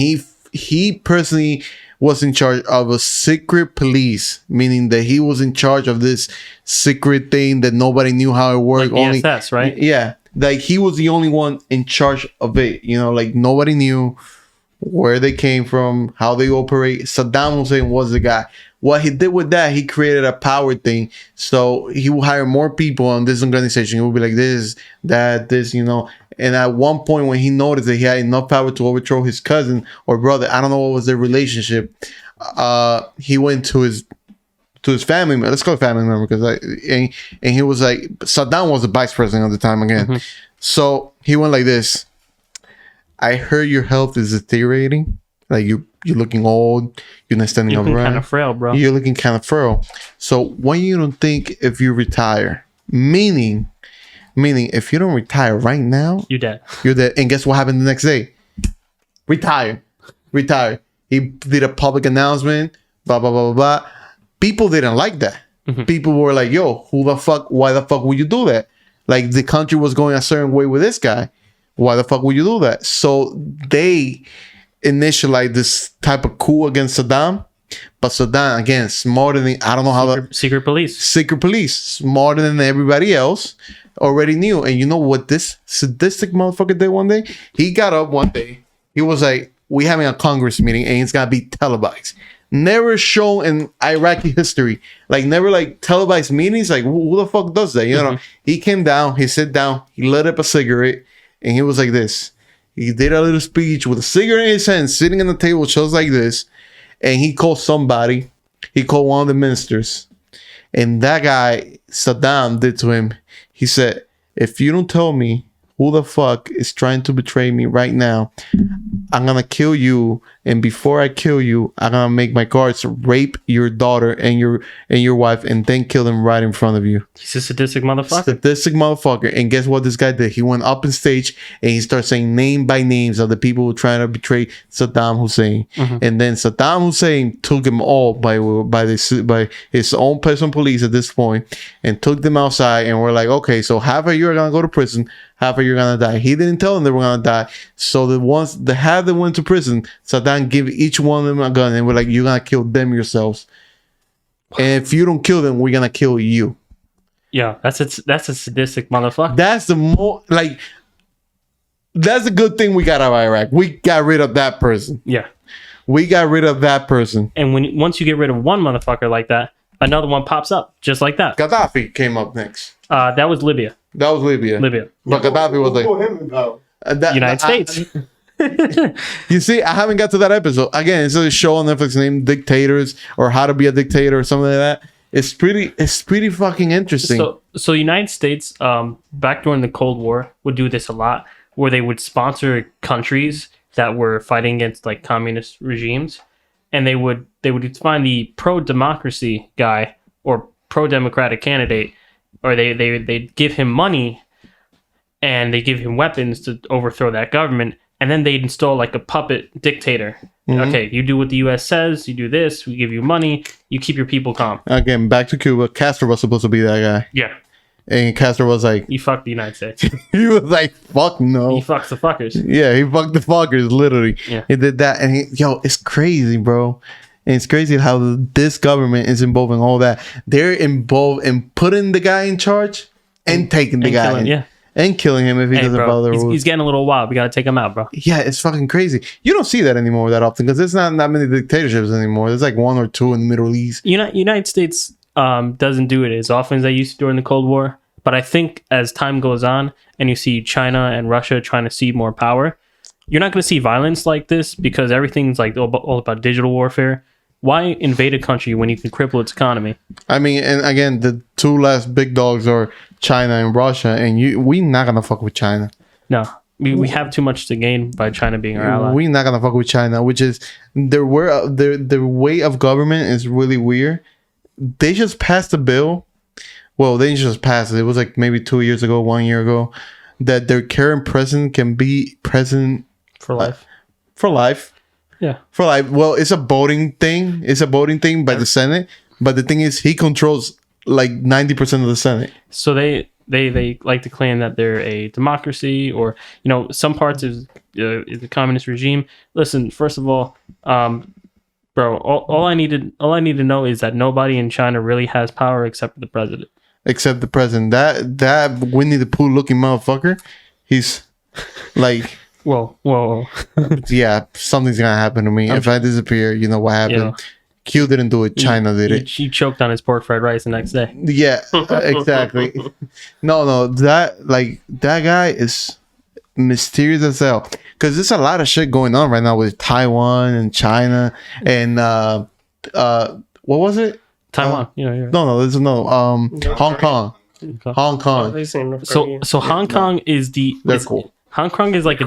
he personally was in charge of a secret police, meaning that he was in charge of this secret thing that nobody knew how it worked. Like BSS, right? Yeah. Like he was the only one in charge of it, like nobody knew where they came from, how they operate. Saddam Hussein was the guy. What he did with that, he created a power thing. So he would hire more people on this organization. He would be like this, that, this, And at one point when he noticed that he had enough power to overthrow his cousin or brother, I don't know what was their relationship. He went to his family member. Let's call it family member because and he was like, Saddam was the vice president at the time again. Mm-hmm. So he went like this. I heard your health is deteriorating. Like you're looking old. You're not standing up right. You're looking kind of frail, bro. You're looking kind of frail. So when you don't think if you retire, meaning if you don't retire right now, you're dead. You're dead. And guess what happened the next day? Retire. He did a public announcement. Blah blah blah blah blah. People didn't like that. Mm-hmm. People were like, yo, why the fuck would you do that? Like the country was going a certain way with this guy. Why the fuck would you do that? So they initialized this type of coup against Saddam. But Saddam, again, smarter than, I don't know how Secret police, smarter than everybody else, already knew. And you know what this sadistic motherfucker did one day? He got up one day. He was like, we having a Congress meeting and it's got to be televised. Never shown in Iraqi history. Like never televised meetings. Like who the fuck does that? Mm-hmm. He came down, he sat down, he lit up a cigarette and he was like this. He did a little speech with a cigarette in his hand, sitting on the table just like this. And he called somebody. He called one of the ministers. And that guy, Saddam, did to him. He said, if you don't tell me who the fuck is trying to betray me right now, I'm gonna kill you, and before I kill you, I'm gonna make my guards rape your daughter and your wife, and then kill them right in front of you. He's a sadistic motherfucker. Sadistic motherfucker. And guess what this guy did? He went up in stage and he started saying name by names of the people who were trying to betray Saddam Hussein. And then Saddam Hussein took them all by his own personal police at this point, and took them outside, and we're like, okay, so half of you are gonna go to prison, half of you are gonna die. He didn't tell them they were gonna die. So the half that went to prison, Saddam gave each one of them a gun, and we're like, you're gonna kill them yourselves. And if you don't kill them, we're gonna kill you. Yeah, that's a sadistic motherfucker. That's the more like. That's a good thing we got out of Iraq. We got rid of that person. Yeah. We got rid of that person. And once you get rid of one motherfucker like that, another one pops up just like that. Gaddafi came up next. That was Libya. That was Libya. But Gaddafi was like United States. You see, I haven't got to that episode. Again, it's a show on Netflix named Dictators or How to Be a Dictator or something like that. It's pretty fucking interesting. So United States, back during the Cold War, would do this a lot, where they would sponsor countries that were fighting against like communist regimes, and they would find the pro-democracy guy or pro-democratic candidate, or they'd give him money, and they give him weapons to overthrow that government, and then they'd install like a puppet dictator. Okay, you do what the U.S. says, you do this, we give you money, you keep your people calm. Again, back to Cuba. Castro was supposed to be that guy. Yeah. And Castro was like, You fuck the United States. he was like, fuck no. He fucks the fuckers. Yeah, he fucked the fuckers, literally. Yeah. He did that. And it's crazy, bro. And it's crazy how this government is involved in all that. They're involved in putting the guy in charge and taking the guy killing, yeah. and killing him if he doesn't follow the rules. He's getting a little wild. We gotta take him out, bro. Yeah, it's fucking crazy. You don't see that anymore that often because there's not that many dictatorships anymore. There's like one or two in the Middle East. United States doesn't do it as often as they used to during the Cold War. But I think as time goes on and you see China and Russia trying to cede more power, you're not going to see violence like this because everything's like all about digital warfare. Why invade a country when you can cripple its economy? I mean, and again, the two last big dogs are China and Russia, and we not gonna fuck with China. No, we have too much to gain by China being our ally. We're not gonna fuck with China, which is their way of government is really weird. They just passed a bill. Well, they just passed it. It was like maybe 2 years ago, 1 year ago, that their current president can be president For life. For life. Yeah. For life. Well, it's a voting thing. It's a voting thing by the Senate. But the thing is, he controls like 90% of the Senate. So they like to claim that they're a democracy, or some parts is the communist regime. Listen, first of all, bro, all I need to know is that nobody in China really has power except the president. Except the president. That Winnie the Pooh looking motherfucker. He's like, whoa. Yeah, something's gonna happen to me if I disappear. You know what happened? Yeah. Q didn't do it. China did it. She choked on his pork fried rice the next day. Yeah, exactly. No, that guy is mysterious as hell. Because there's a lot of shit going on right now with Taiwan and China and what was it? Taiwan. No, there's Hong Kong. Hong Kong. So Hong Kong is they're cool. Hong Kong is like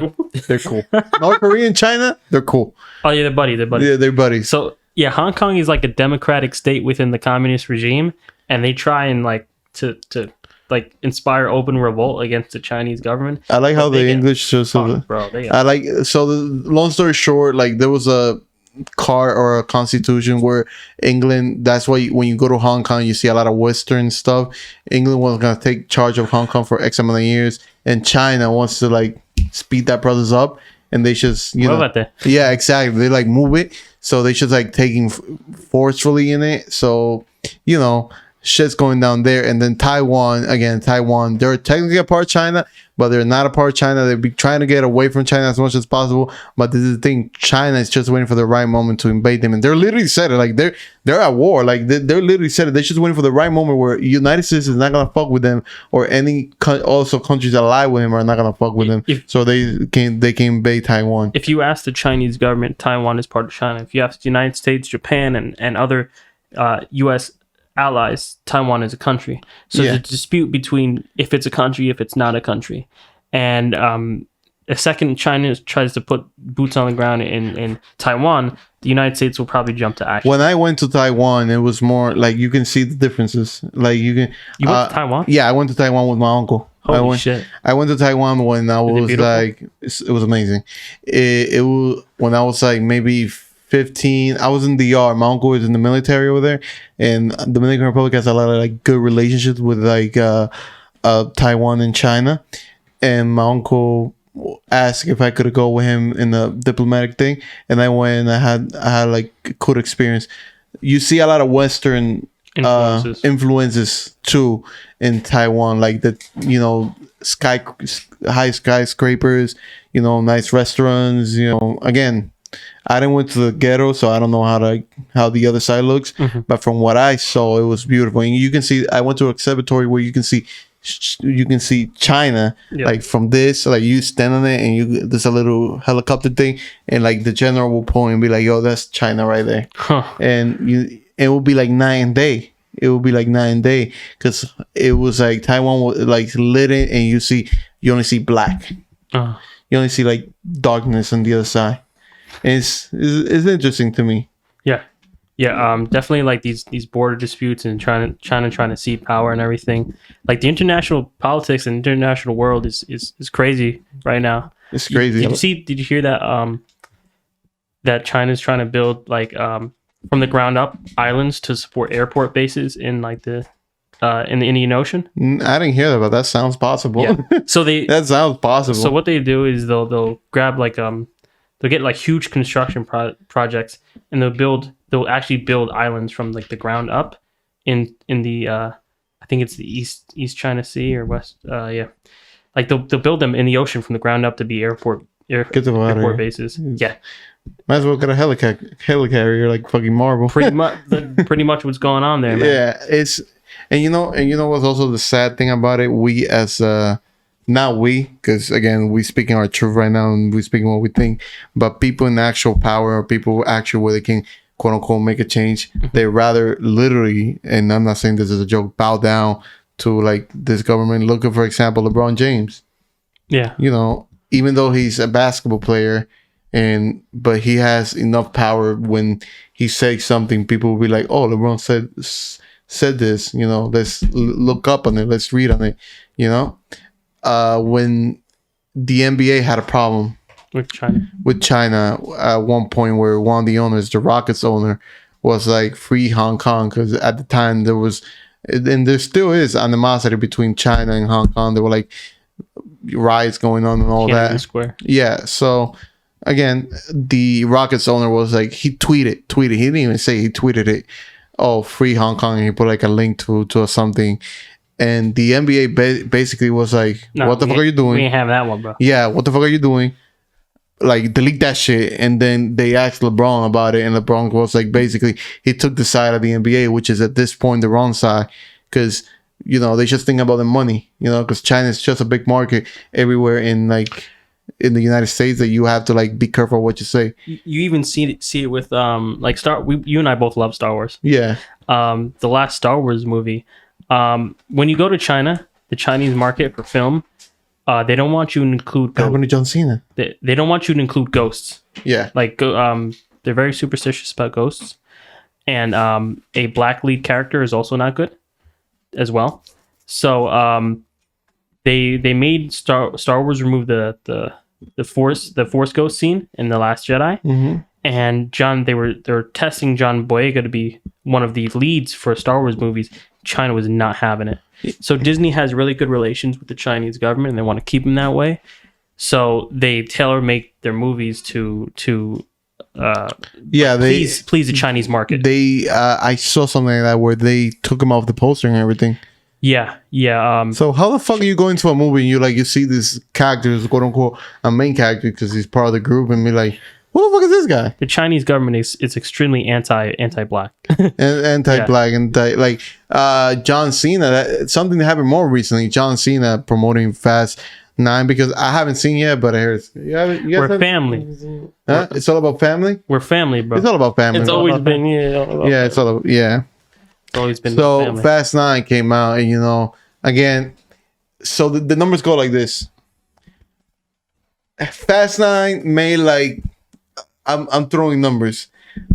they're cool. North Korea and China, they're cool. Oh yeah, they're buddies. Yeah, they're buddies. So yeah, Hong Kong is like a democratic state within the communist regime, and they try and like to inspire open revolt against the Chinese government. I like how the English just bro. The long story short, like there was a card or a constitution where England, that's why when you go to Hong Kong you see a lot of Western stuff. England was going to take charge of Hong Kong for X amount of years, and China wants to like speed that process up, and they just yeah, exactly, they like move it, so they just like taking forcefully in it, so shit's going down there. And then Taiwan, they're technically a part of China, but they're not a part of China. They'll be trying to get away from China as much as possible. But this is the thing, China is just waiting for the right moment to invade them. And they're literally said it, like they're at war. Like they're literally said it. They're just waiting for the right moment where United States is not gonna fuck with them, or any also countries that ally with him are not gonna fuck with them. So they can invade Taiwan. If you ask the Chinese government, Taiwan is part of China. If you ask the United States, Japan, and other U.S. allies, Taiwan is a country. So there's a dispute between if it's a country, if it's not a country. And the second China tries to put boots on the ground in Taiwan, the United States will probably jump to action. When I went to Taiwan, it was more like you can see the differences. Like you can. You went to Taiwan? Yeah, I went to Taiwan with my uncle. Holy shit! I went to Taiwan when I was beautiful? like, it was amazing. It was when I was like maybe 15. I was in DR. My uncle was in the military over there, and the Dominican Republic has a lot of like good relationships with like Taiwan and China. And my uncle asked if I could go with him in the diplomatic thing, and I went. And I had like a good experience. You see a lot of Western influences too in Taiwan, like the high skyscrapers, nice restaurants. Again, I didn't went to the ghetto, so I don't know how the other side looks. But from what I saw, it was beautiful. And you can see, I went to an observatory where you can see China, like from this, like you stand on it and there's a little helicopter thing, and like the general will point and be like, yo, that's China right there. And it will be like night and day. It will be like night and day, because it was like Taiwan was like lit in, and you only see black. You only see like darkness on the other side. And it's interesting to me. Yeah, definitely like these border disputes and China trying to cede power and everything. Like the international politics and international world is crazy right now. It's crazy. Did you hear that that China's trying to build like from the ground up islands to support airport bases in like in the Indian Ocean? I didn't hear that, but that sounds possible. Yeah. So that sounds possible. So what they do is they'll grab like they'll get like huge construction projects, and they'll actually build islands from like the ground up in the I think it's the East China Sea or West like they'll build them in the ocean from the ground up to be airport bases. Yeah, might as well get a helicarrier like fucking Marvel. Pretty much what's going on there, man. Yeah, it's and you know what's also the sad thing about it. We as not we, because again, we speaking our truth right now and we speaking what we think, but people in actual power, or people actually where they can quote unquote make a change, they rather literally, and I'm not saying this is a joke, bow down to like this government. Look at, for example, LeBron James. Yeah. Even though he's a basketball player, but he has enough power. When he says something, people will be like, oh, LeBron said this, let's look up on it, let's read on it. When the NBA had a problem with China at one point, where one of the owners, the Rockets owner, was like free Hong Kong, because at the time there was, and there still is, animosity between China and Hong Kong. There were like riots going on and all that. Square. Yeah. So again, the Rockets owner was like, he tweeted. He didn't even say, he tweeted it. Oh, free Hong Kong, and he put like a link to something. And the NBA basically was like, what the fuck are you doing? We ain't have that one, bro. Yeah, what the fuck are you doing? Like, delete that shit. And then they asked LeBron about it, and LeBron was like, basically, he took the side of the NBA, which is at this point the wrong side, because, they just think about the money, because China is just a big market everywhere in the United States, that you have to like be careful what you say. You even see it with like you and I both love Star Wars. Yeah. The last Star Wars movie. When you go to China, the Chinese market for film, they don't want you to include John Cena. They don't want you to include ghosts. Yeah. Like they're very superstitious about ghosts, and a black lead character is also not good, as well. So they made Star Wars remove the force ghost scene in The Last Jedi. Mm-hmm. And they were testing John Boyega to be one of the leads for Star Wars movies. China was not having it. So Disney has really good relations with the Chinese government, and they want to keep them that way. So they tailor make their movies to please the Chinese market. They I saw something like that where they took them off the poster and everything. Yeah. So how the fuck are you going to a movie and you see this character is quote unquote a main character because he's part of the group, and be like, who the fuck is this guy? The Chinese government is extremely anti-black, and anti-black, and John Cena. Something that happened more recently. John Cena promoting Fast 9, because I haven't seen yet, but I heard we're family. Huh? It's all about family. We're family, bro. It's all about family. It's always been It's all about, It's always been so family. Fast 9 came out, and again, so the numbers go like this. Fast 9 made like I'm throwing numbers.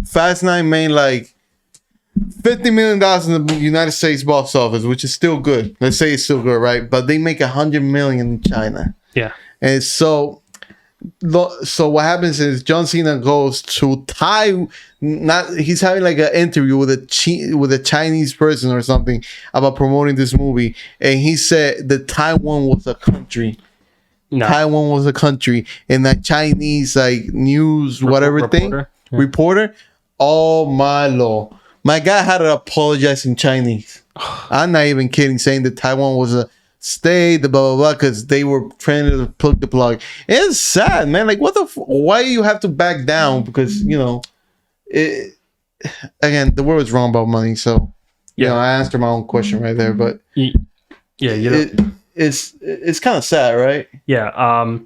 Fast 9 made like $50 million in the United States box office, which is still good. Let's say it's still good, right? But they make $100 million in China. Yeah. And so what happens is John Cena goes to he's having like an interview with a Chinese person or something about promoting this movie, and he said that Taiwan was a country. No. Taiwan was a country, and that Chinese like news reporter. Oh my lord, my guy had to apologize in Chinese. I'm not even kidding, saying that Taiwan was a state, the blah blah blah, because they were trying to plug the plug. It's sad, man. Like, what the? Why you have to back down? Because again, the world is wrong about money. So I answered my own question right there. But it's kind of sad, right? Yeah.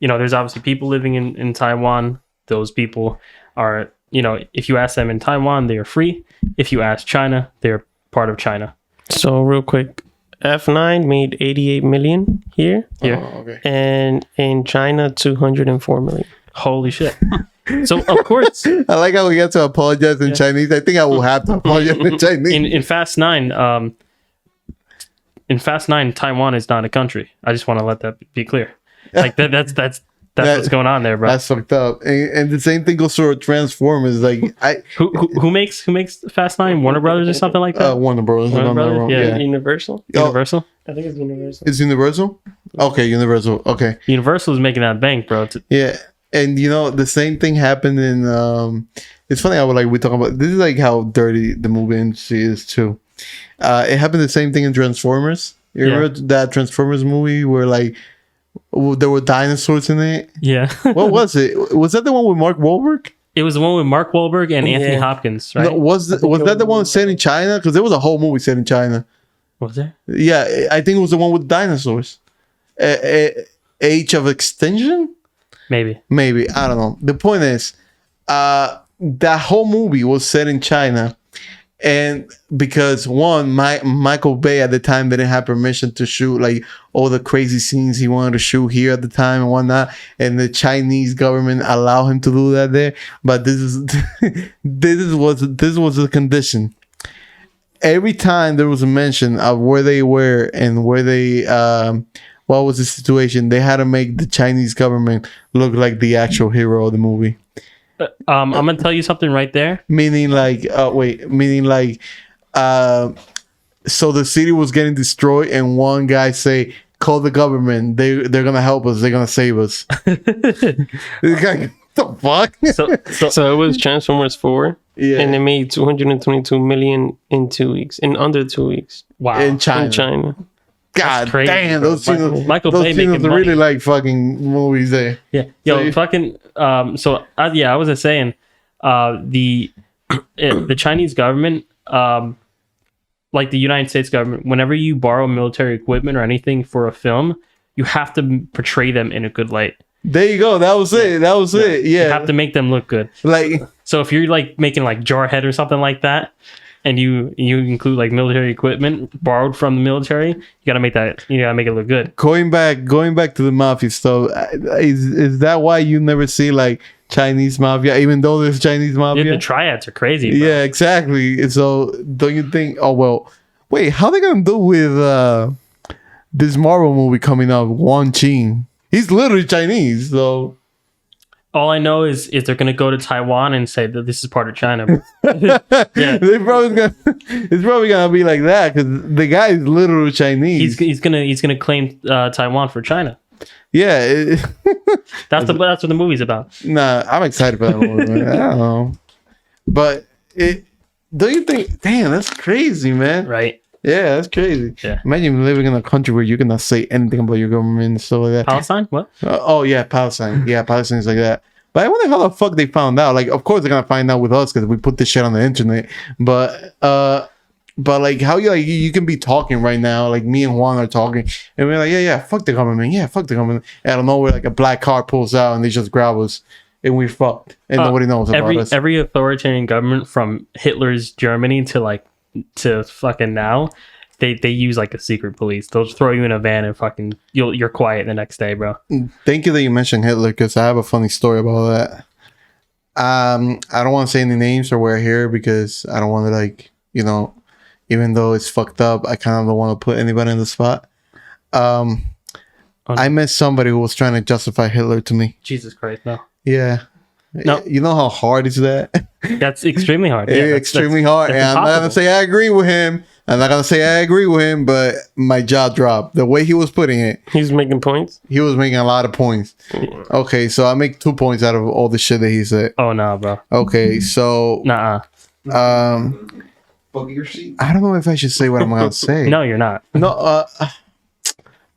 There's obviously people living in Taiwan. Those people are, if you ask them in Taiwan, they are free. If you ask China, they're part of China. So real quick, F9 made 88 million here. Yeah. Oh, okay. And in China, 204 million. Holy shit. So of course, I like how we have to apologize in Chinese. I think I will have to apologize in Chinese. in Fast 9, Taiwan is not a country. I just want to let that be clear. Like that's what's going on there, bro. That's fucked up. And the same thing goes for Transformers. Like who makes Fast 9? Warner Brothers or something like that? Warner Brothers. Warner Brothers? Yeah. Universal. Universal. I think it's Universal. It's Universal. Okay, Universal. Okay. Universal is making that bank, bro. Yeah, and the same thing happened in. It's funny how we talk about this is like how dirty the movie industry is too. It happened the same thing in Transformers. You remember that Transformers movie where like there were dinosaurs in it? Yeah. What was it? Was that the one with Mark Wahlberg? It was the one with Mark Wahlberg and Anthony Hopkins, right? No, was that the one set in China? Because there was a whole movie set in China. Was there? Yeah, I think it was the one with dinosaurs. Age of Extinction? Maybe. I don't know. The point is, that whole movie was set in China, and because Michael Bay at the time didn't have permission to shoot like all the crazy scenes he wanted to shoot here at the time and whatnot, and the Chinese government allowed him to do that there. But this was the condition. Every time there was a mention of where they were and where they what was the situation, they had to make the Chinese government look like the actual hero of the movie. I'm gonna tell you something right there. Meaning like so the city was getting destroyed, and one guy say, "Call the government. They're gonna help us. They're gonna save us." What the fuck? So it was Transformers 4. Yeah. And it made 222 million in 2 weeks. In under 2 weeks. Wow. In China. In China. God crazy, damn, bro. those Chinos, Michael those Bay Chinos making are really money. like fucking movies there. Yeah. So Fucking. I was just saying, the Chinese government, like the United States government, whenever you borrow military equipment or anything for a film, you have to portray them in a good light. There you go. That was it. That was it. Yeah. You have to make them look good. Like, So if you're like making like Jarhead or something like that, and you include like military equipment borrowed from the military, you gotta make it look good. going back to the mafia stuff, is that why you never see like Chinese mafia, even though there's Chinese mafia? The triads are crazy, bro. Yeah, exactly. So don't you think? Oh well, wait. How they gonna do with this Marvel movie coming up? Wang Qing. He's literally Chinese. So All I know is they're gonna go to Taiwan and say that this is part of China. Yeah. it's probably gonna be like that because the guy is literally Chinese. He's gonna claim Taiwan for China. Yeah. That's what the movie's about. Nah, I'm excited for that movie. Man. I don't know, but don't you think? Damn, that's crazy, man. Right. Yeah, that's crazy. Yeah. Imagine living in a country where you cannot say anything about your government and stuff like that. Palestine? What? Oh yeah, Palestine. Yeah, Palestine is like that. But I wonder how the fuck they found out. Like, of course they're gonna find out with us because we put this shit on the internet. But like how you can be talking right now, like me and Juan are talking, and we're like, yeah, fuck the government, yeah, fuck the government. And I don't know where like a black car pulls out and they just grab us, and we fucked, and nobody knows about us. Every authoritarian government from Hitler's Germany to fucking now they use like a secret police. They'll just throw you in a van and fucking you're quiet the next day, bro. Thank you that you mentioned Hitler, because I have a funny story about that. I don't want to say any names or where here, because I don't want to, like, you know, even though it's fucked up, I kind of don't want to put anybody in the spot. I met somebody who was trying to justify Hitler to me. Jesus Christ, no. Yeah. No. You know how hard is that? That's extremely hard. Yeah, extremely hard. that's And I'm not going to impossible. say I agree with him. I'm not going to say I agree with him, but my jaw dropped. The way he was putting it, He's making points. he was making a lot of points. Okay, so I make 2 points out of all the shit that he said. Oh no, bro. Okay, so Nuh-uh. Fuck your seat. I don't know if I should say what I'm going to say. No, you're not. No,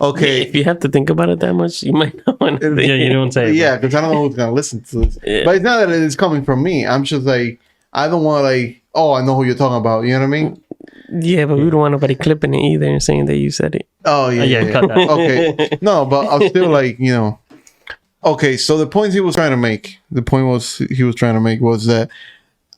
okay. If you have to think about it that much, you might not want to. Yeah, you don't say it. Yeah, because I don't know who's going to listen to this. Yeah. But it's not that it's coming from me. I'm just like, I don't want to, like, oh, I know who you're talking about. You know what I mean? Yeah, but we don't want nobody clipping it either and saying that you said it. Oh, yeah. Yeah, cut that. Okay. No, but I'm still like, you know. Okay, so the point he was trying to make was that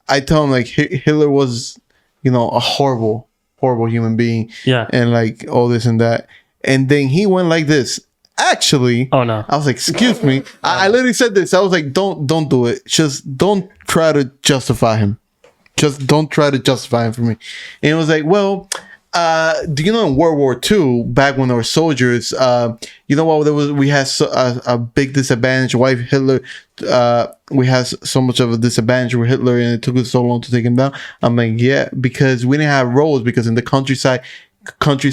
I tell him, like, Hitler was, you know, a horrible, horrible human being. Yeah. And, like, all this and that. And then he went like this. Actually, Oh no. I was like, excuse me. I literally said this. I was like, don't do it. Just don't try to justify him. Just don't try to justify him for me. And it was like, well, do you know in World War II, back when there were soldiers, you know what, we had a big disadvantage. Why Hitler, we had so much of a disadvantage with Hitler, and it took us so long to take him down. I'm like, yeah, because we didn't have roads, because in the countryside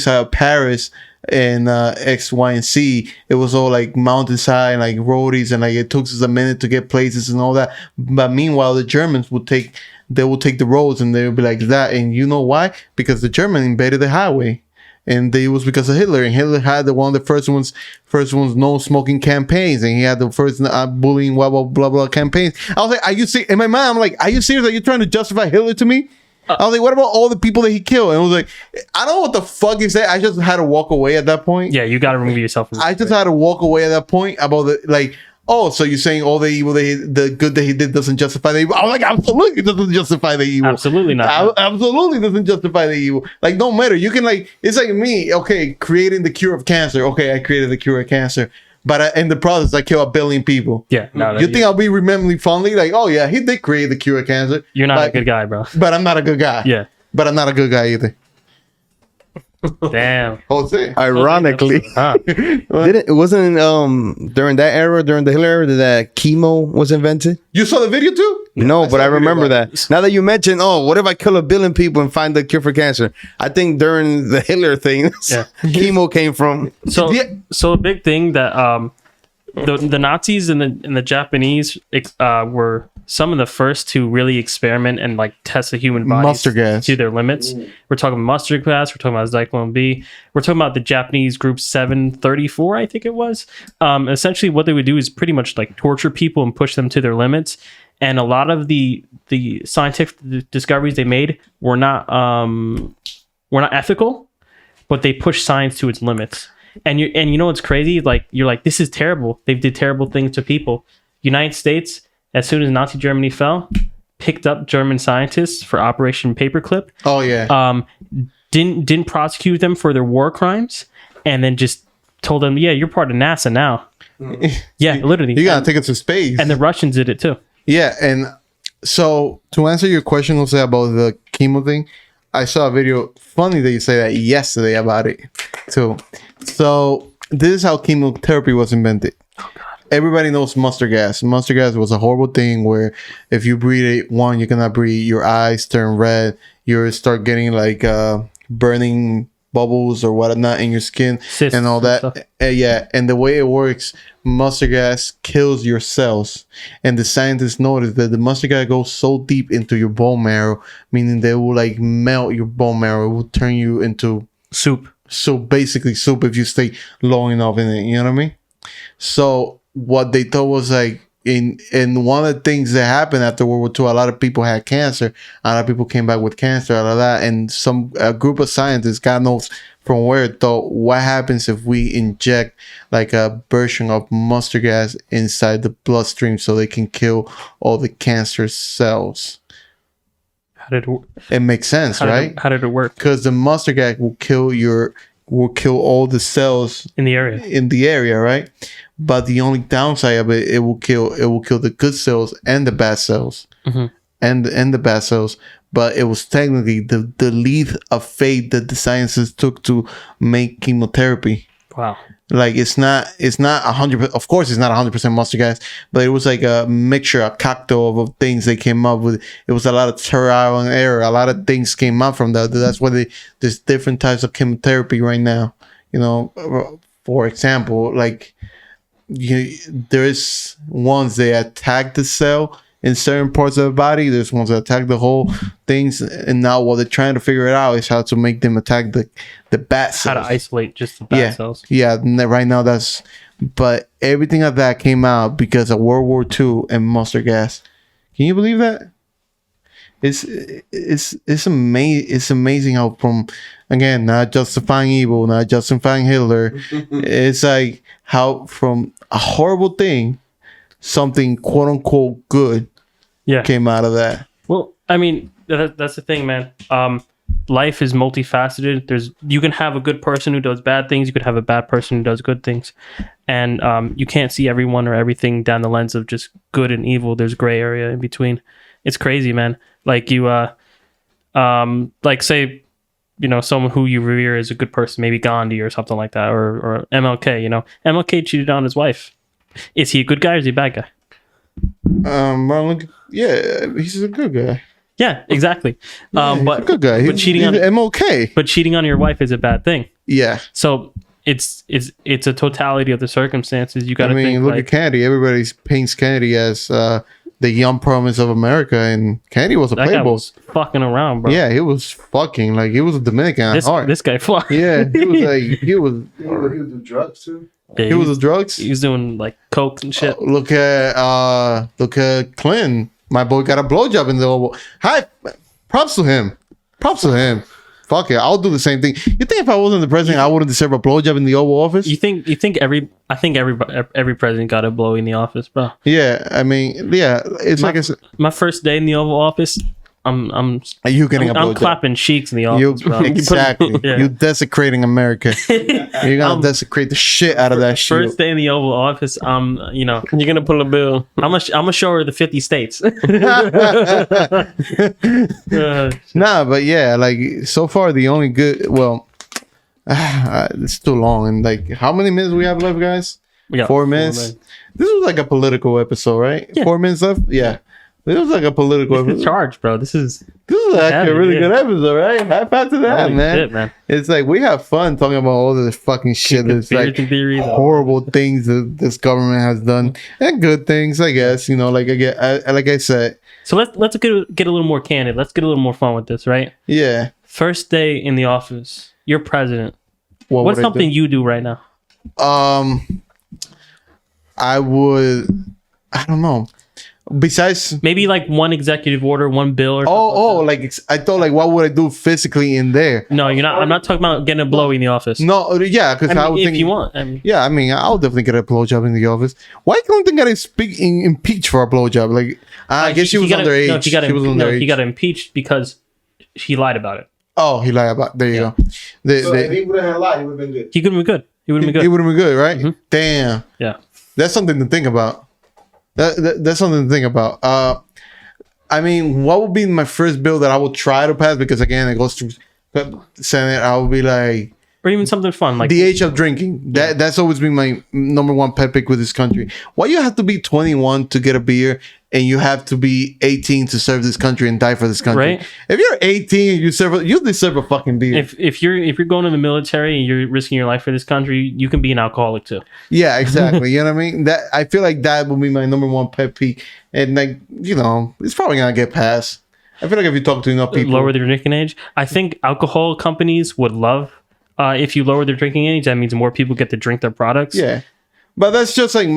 of Paris and X, Y, and Z, it was all like mountainside and like roadies, and like it took us a minute to get places and all that. But meanwhile, the Germans would take the roads, and they would be like that. And you know why? Because the German invaded the highway, and it was because of Hitler. And Hitler had one of the first ones no smoking campaigns, and he had the first bullying blah blah blah blah campaigns. I was like, are you serious? In my mind, I'm like, are you serious? Are you trying to justify Hitler to me? I was like, what about all the people that he killed? And I was like, I don't know what the fuck he said. I just had to walk away at that point. Yeah, you got to remove yourself from I just had to walk away at that point about the, like, oh, so you're saying all the evil the good that he did doesn't justify the evil? I was like, absolutely it doesn't justify the evil. Absolutely not. Absolutely doesn't justify the evil. Like, no matter. You can, like, it's like me, okay, creating the cure of cancer. Okay, I created the cure of cancer. But in the process, I killed 1 billion people. Yeah, no, You think I'll be remembering fondly? Like, oh yeah, he did create the cure of cancer. you're not Like, a good guy, bro. But I'm not a good guy. Yeah. But I'm not a good guy either. Damn. Jose. Ironically, Huh. it wasn't during that era, during the Hitler era, that chemo was invented. You saw the video too? No, but saw I a video remember about that. Now that you mentioned, oh, what if I kill 1 billion people and find the cure for cancer? I think during the Hitler thing, Yeah. chemo came from. So, Yeah. so a big thing that the Nazis and the Japanese were some of the first to really experiment and like test the human body Mustard gas. to their limits. We're talking mustard gas. We're talking about Zyklon B. We're talking about the Japanese group 734, I think it was. Essentially, what they would do is pretty much like torture people and push them to their limits. And a lot of the scientific discoveries they made were not ethical, but they pushed science to its limits. And you know what's crazy? Like, you're like, this is terrible. They did terrible things to people. United States, as soon as Nazi Germany fell, picked up German scientists for Operation Paperclip. Oh yeah. Didn't prosecute them for their war crimes, and then just told them, yeah, you're part of NASA now. Yeah, literally. You gotta take it to space. And the Russians did it too. Yeah, and so to answer your question, Jose, about the chemo thing, I saw a video. Funny that you say that yesterday about it too. So this is how chemotherapy was invented. Oh God. Everybody knows mustard gas. Mustard gas was a horrible thing where if you breathe it, one, you cannot breathe. Your eyes turn red. You start getting like burning bubbles or whatnot in your skin Cysts and all and that. stuff. Yeah, and the way it works, mustard gas kills your cells. And the scientists noticed that the mustard gas goes so deep into your bone marrow, meaning they will like melt your bone marrow. It will turn you into Soup. so basically soup if you stay long enough in it. You know what I mean? So what they thought was like in one of the things that happened after World War II, a lot of people had cancer. A lot of people came back with cancer out of that, and a group of scientists, God knows from where, thought, what happens if we inject like a version of mustard gas inside the bloodstream so they can kill all the cancer cells? How did it, It makes sense, right? how did it work Because the mustard gas will kill all the cells in the area? in the area, right? But the only downside of it will kill the good cells and the bad cells, and the bad cells. But it was technically the leap of faith that the scientists took to make chemotherapy. Wow. Like it's not 100%. Of course, it's not 100% mustard gas, but it was like a mixture, a cocktail of things they came up with. It was a lot of trial and error. A lot of things came up from that. That's why there's different types of chemotherapy right now. You know, for example, like there is ones they attack the cell in certain parts of the body. There's ones that attack the whole things, and now what they're trying to figure it out is how to make them attack the bad cells. How to isolate just the bad cells. Yeah, right now but everything of that came out because of World War II and mustard gas. Can you believe that? It's amazing how, from, again, not justifying evil, not justifying Hitler. It's like how from a horrible thing, something quote unquote good came out of that. Well, I mean, that's the thing, man. Life is multifaceted. You can have a good person who does bad things. You could have a bad person who does good things, and you can't see everyone or everything down the lens of just good and evil. There's gray area in between. It's crazy, man. Like you, like say, you know, someone who you revere as a good person, maybe Gandhi or something like that, or MLK. You know, MLK cheated on his wife. Is he a good guy or is he a bad guy? Yeah, he's a good guy. Yeah, exactly. He's but a good guy. But cheating on MLK. But cheating on your wife is a bad thing. Yeah. So it's a totality of the circumstances. You got to think. Look at Kennedy. Everybody paints Kennedy as the young promise of America, and Kennedy was a that guy playboy. was fucking around, bro. Yeah, he was fucking, like, he was a Dominican at heart. This guy fucked. Yeah, he was like he was do drugs too. Yeah, he was with drugs. He was doing like coke and shit. Look at Clinton. My boy got a blowjob in the Oval. Hi, props to him. Fuck it, I'll do the same thing. You think if I wasn't the president, I wouldn't deserve a blowjob in the Oval Office? I think every president got a blow in the office, bro. Yeah, I mean, yeah, it's like I said. My first day in the Oval Office, I'm Are you getting a blowjob? I'm clapping cheeks in the office, bro. Exactly. Yeah. You desecrating America. You're gonna desecrate the shit out of that shit. First day in the Oval Office, you know, You're gonna pull a bill. I'm gonna show her the 50 states. Nah, but yeah, like so far the only good. Well, it's too long. And like, how many minutes we have left, guys? We got 4 minutes. This was like a political episode, right? Yeah. 4 minutes left. Yeah. This was like a political episode. Charge, bro. This is actually a really good episode, right? High five to that, holy man. shit, man. It's like we have fun talking about all this fucking shit. That's like Conspiracy theories. horrible things that this government has done, and good things, I guess. You know, like I said. So let's get a little more candid. Let's get a little more fun with this, right? Yeah. First day in the office, you're president. What's What's something you do right now? I don't know. Besides, Maybe like one executive order, one bill, or I thought, like, what would I do physically in there? no, you're not. I'm not talking about getting a blow in the office. No, yeah, because I, would if think you want. I mean, yeah, I mean, I'll definitely get a blowjob in the office. Why don't they get impeached for a blowjob? Like, I guess she was underage. No, he got underage. impeached because he lied about it. Oh, he lied about. There you go. So if he would have lied, he would have been good. He could have been good. He would have been good. He would have been good, right? Mhm. Damn, Yeah. that's something to think about. That's something to think about. I mean, what would be my first bill that I would try to pass? Because again, it goes through Senate. I would be like, Or even something fun like the age of drinking. That's always been my number one pet pick with this country. Why you have to be 21 to get a beer, and you have to be 18 to serve this country and die for this country? Right. If you're 18 and you deserve a fucking beer. if you're going to the military and you're risking your life for this country, you can be an alcoholic too. Yeah, exactly. You know what I mean? That I feel like that would be my number one pet peeve, and like, you know, it's probably gonna get passed. I feel like if you talk to enough people, Lower the drinking age. I think alcohol companies would love if you lower their drinking age. That means more people get to drink their products. yeah. But that's just like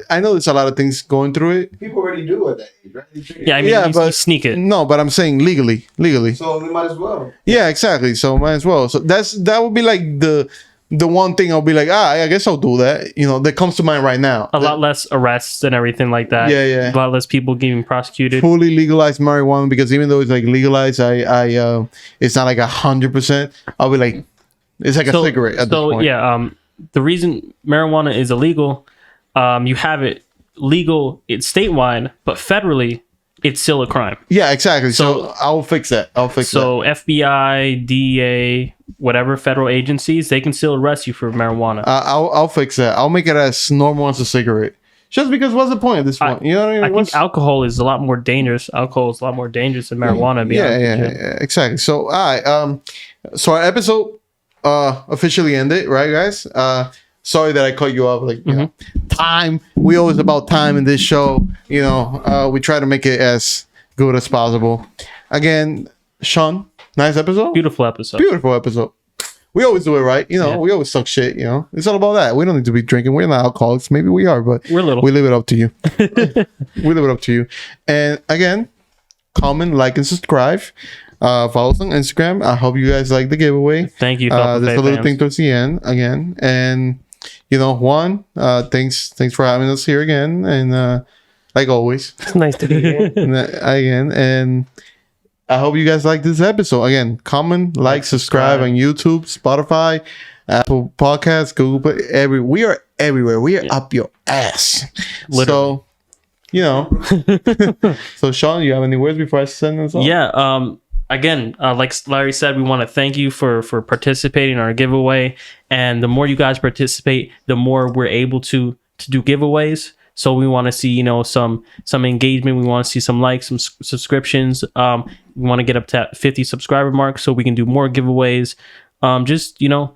I know there's a lot of things going through it. People already do at that age, right? Yeah, I mean, Yeah, you but sneak it. No, but I'm saying legally. So they might as well. Yeah, exactly. So might as well. So that would be like the one thing I'll be like, I guess I'll do that. You know, that comes to mind right now. A lot less arrests and everything like that. Yeah. A lot less people getting prosecuted. Fully legalized marijuana, because even though it's like legalized, I it's not like 100%. I'll be like, it's like a cigarette at this point. Yeah, the reason marijuana is illegal, you have it legal, it's statewide, but federally, it's still a crime. Yeah, exactly. So I'll fix that. So FBI, DEA, whatever federal agencies, they can still arrest you for marijuana. I'll fix that. I'll make it as normal as a cigarette. Just because, what's the point at this point? You know what I mean? I think alcohol is a lot more dangerous. Alcohol is a lot more dangerous than marijuana. Yeah, exactly. So, so our episode officially ended, right, guys? Sorry that I cut you off. Like, you know, time. We always about time in this show. You know, we try to make it as good as possible. Again, Sean, nice episode. Beautiful episode. Beautiful episode. We always do it right. You know, we always suck shit. You know, it's all about that. We don't need to be drinking. We're not alcoholics. Maybe we are, but we're little. We leave it up to you. We leave it up to you. And again, comment, like, and subscribe. Follow us on Instagram. I hope you guys like the giveaway. Thank you. There's a little thing towards the end again. And you know, Juan, thanks for having us here again. And like always, It's nice to be here. again. And I hope you guys like this episode. Again, comment, like, subscribe on YouTube, Spotify, Apple Podcasts, Google Play. We are everywhere. We are up your ass. Literally. So, you know. So, Sean, you have any words before I send this off? Yeah. Again, like Larry said, we want to thank you for participating in our giveaway. And the more you guys participate, the more we're able to do giveaways. So we want to see, you know, some engagement. We want to see some likes, some subscriptions. We want to get up to 50 subscriber mark so we can do more giveaways. Just, you know,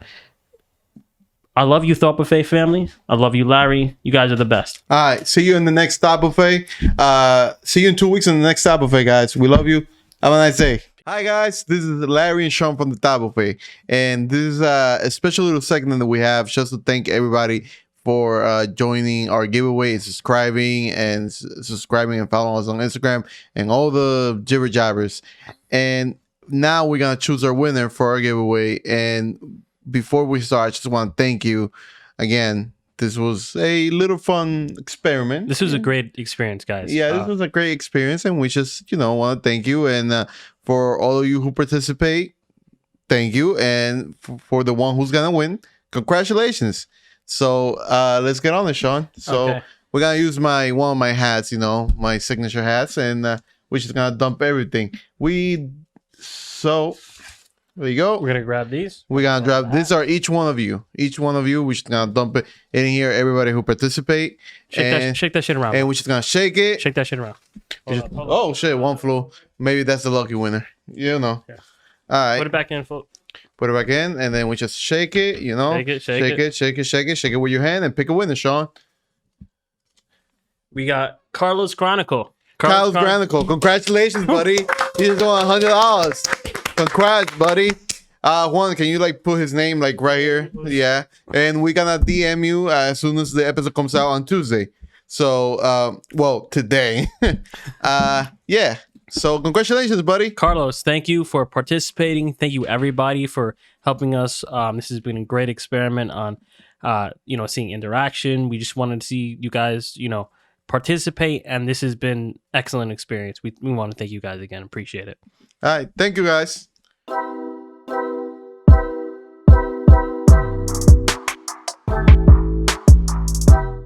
I love you, Thought Buffet family. I love you, Larry. You guys are the best. All right. See you in the next Thought Buffet. See you in 2 weeks in the next Thought Buffet, guys. We love you. Have a nice day. Hi, guys. This is Larry and Sean from the Thought Buffet. And this is a special little segment that we have just to thank everybody for joining our giveaway and subscribing and following us on Instagram and all the jibber jabbers. And now we're gonna choose our winner for our giveaway. And before we start, I just want to thank you again. This was a little fun experiment. This was a great experience, guys. Yeah, this was a great experience, and we just, you know, want to thank you. And for all of you who participate, thank you. And for the one who's gonna win, congratulations. So let's get on it, Sean. So we're gonna use one of my hats, you know, my signature hats, and we're just gonna dump everything. There you go. We're gonna grab these. We're gonna drop. These are each one of you. We're just gonna dump it in here. Everybody who participate. Shake that shit around. And we're just gonna shake it. Shake that shit around. Oh shit! One flew. Maybe that's the lucky winner. You know. Yeah. All right. Put it back in. Put it back in, and then we just shake it. You know. Shake it with your hand, and pick a winner, Sean. We got Carlos Chronicle. Carlos Chronicle. Congratulations, buddy. You just won $100. Congrats, buddy. Juan, can you like put his name like right here? Yeah. And we're gonna DM you as soon as the episode comes out on Tuesday. So, well, today. Yeah. So congratulations, buddy. Carlos, thank you for participating. Thank you everybody for helping us. This has been a great experiment on, you know, seeing interaction. We just wanted to see you guys, you know, participate, and this has been excellent experience. We want to thank you guys again. Appreciate it. All right. Thank you, guys.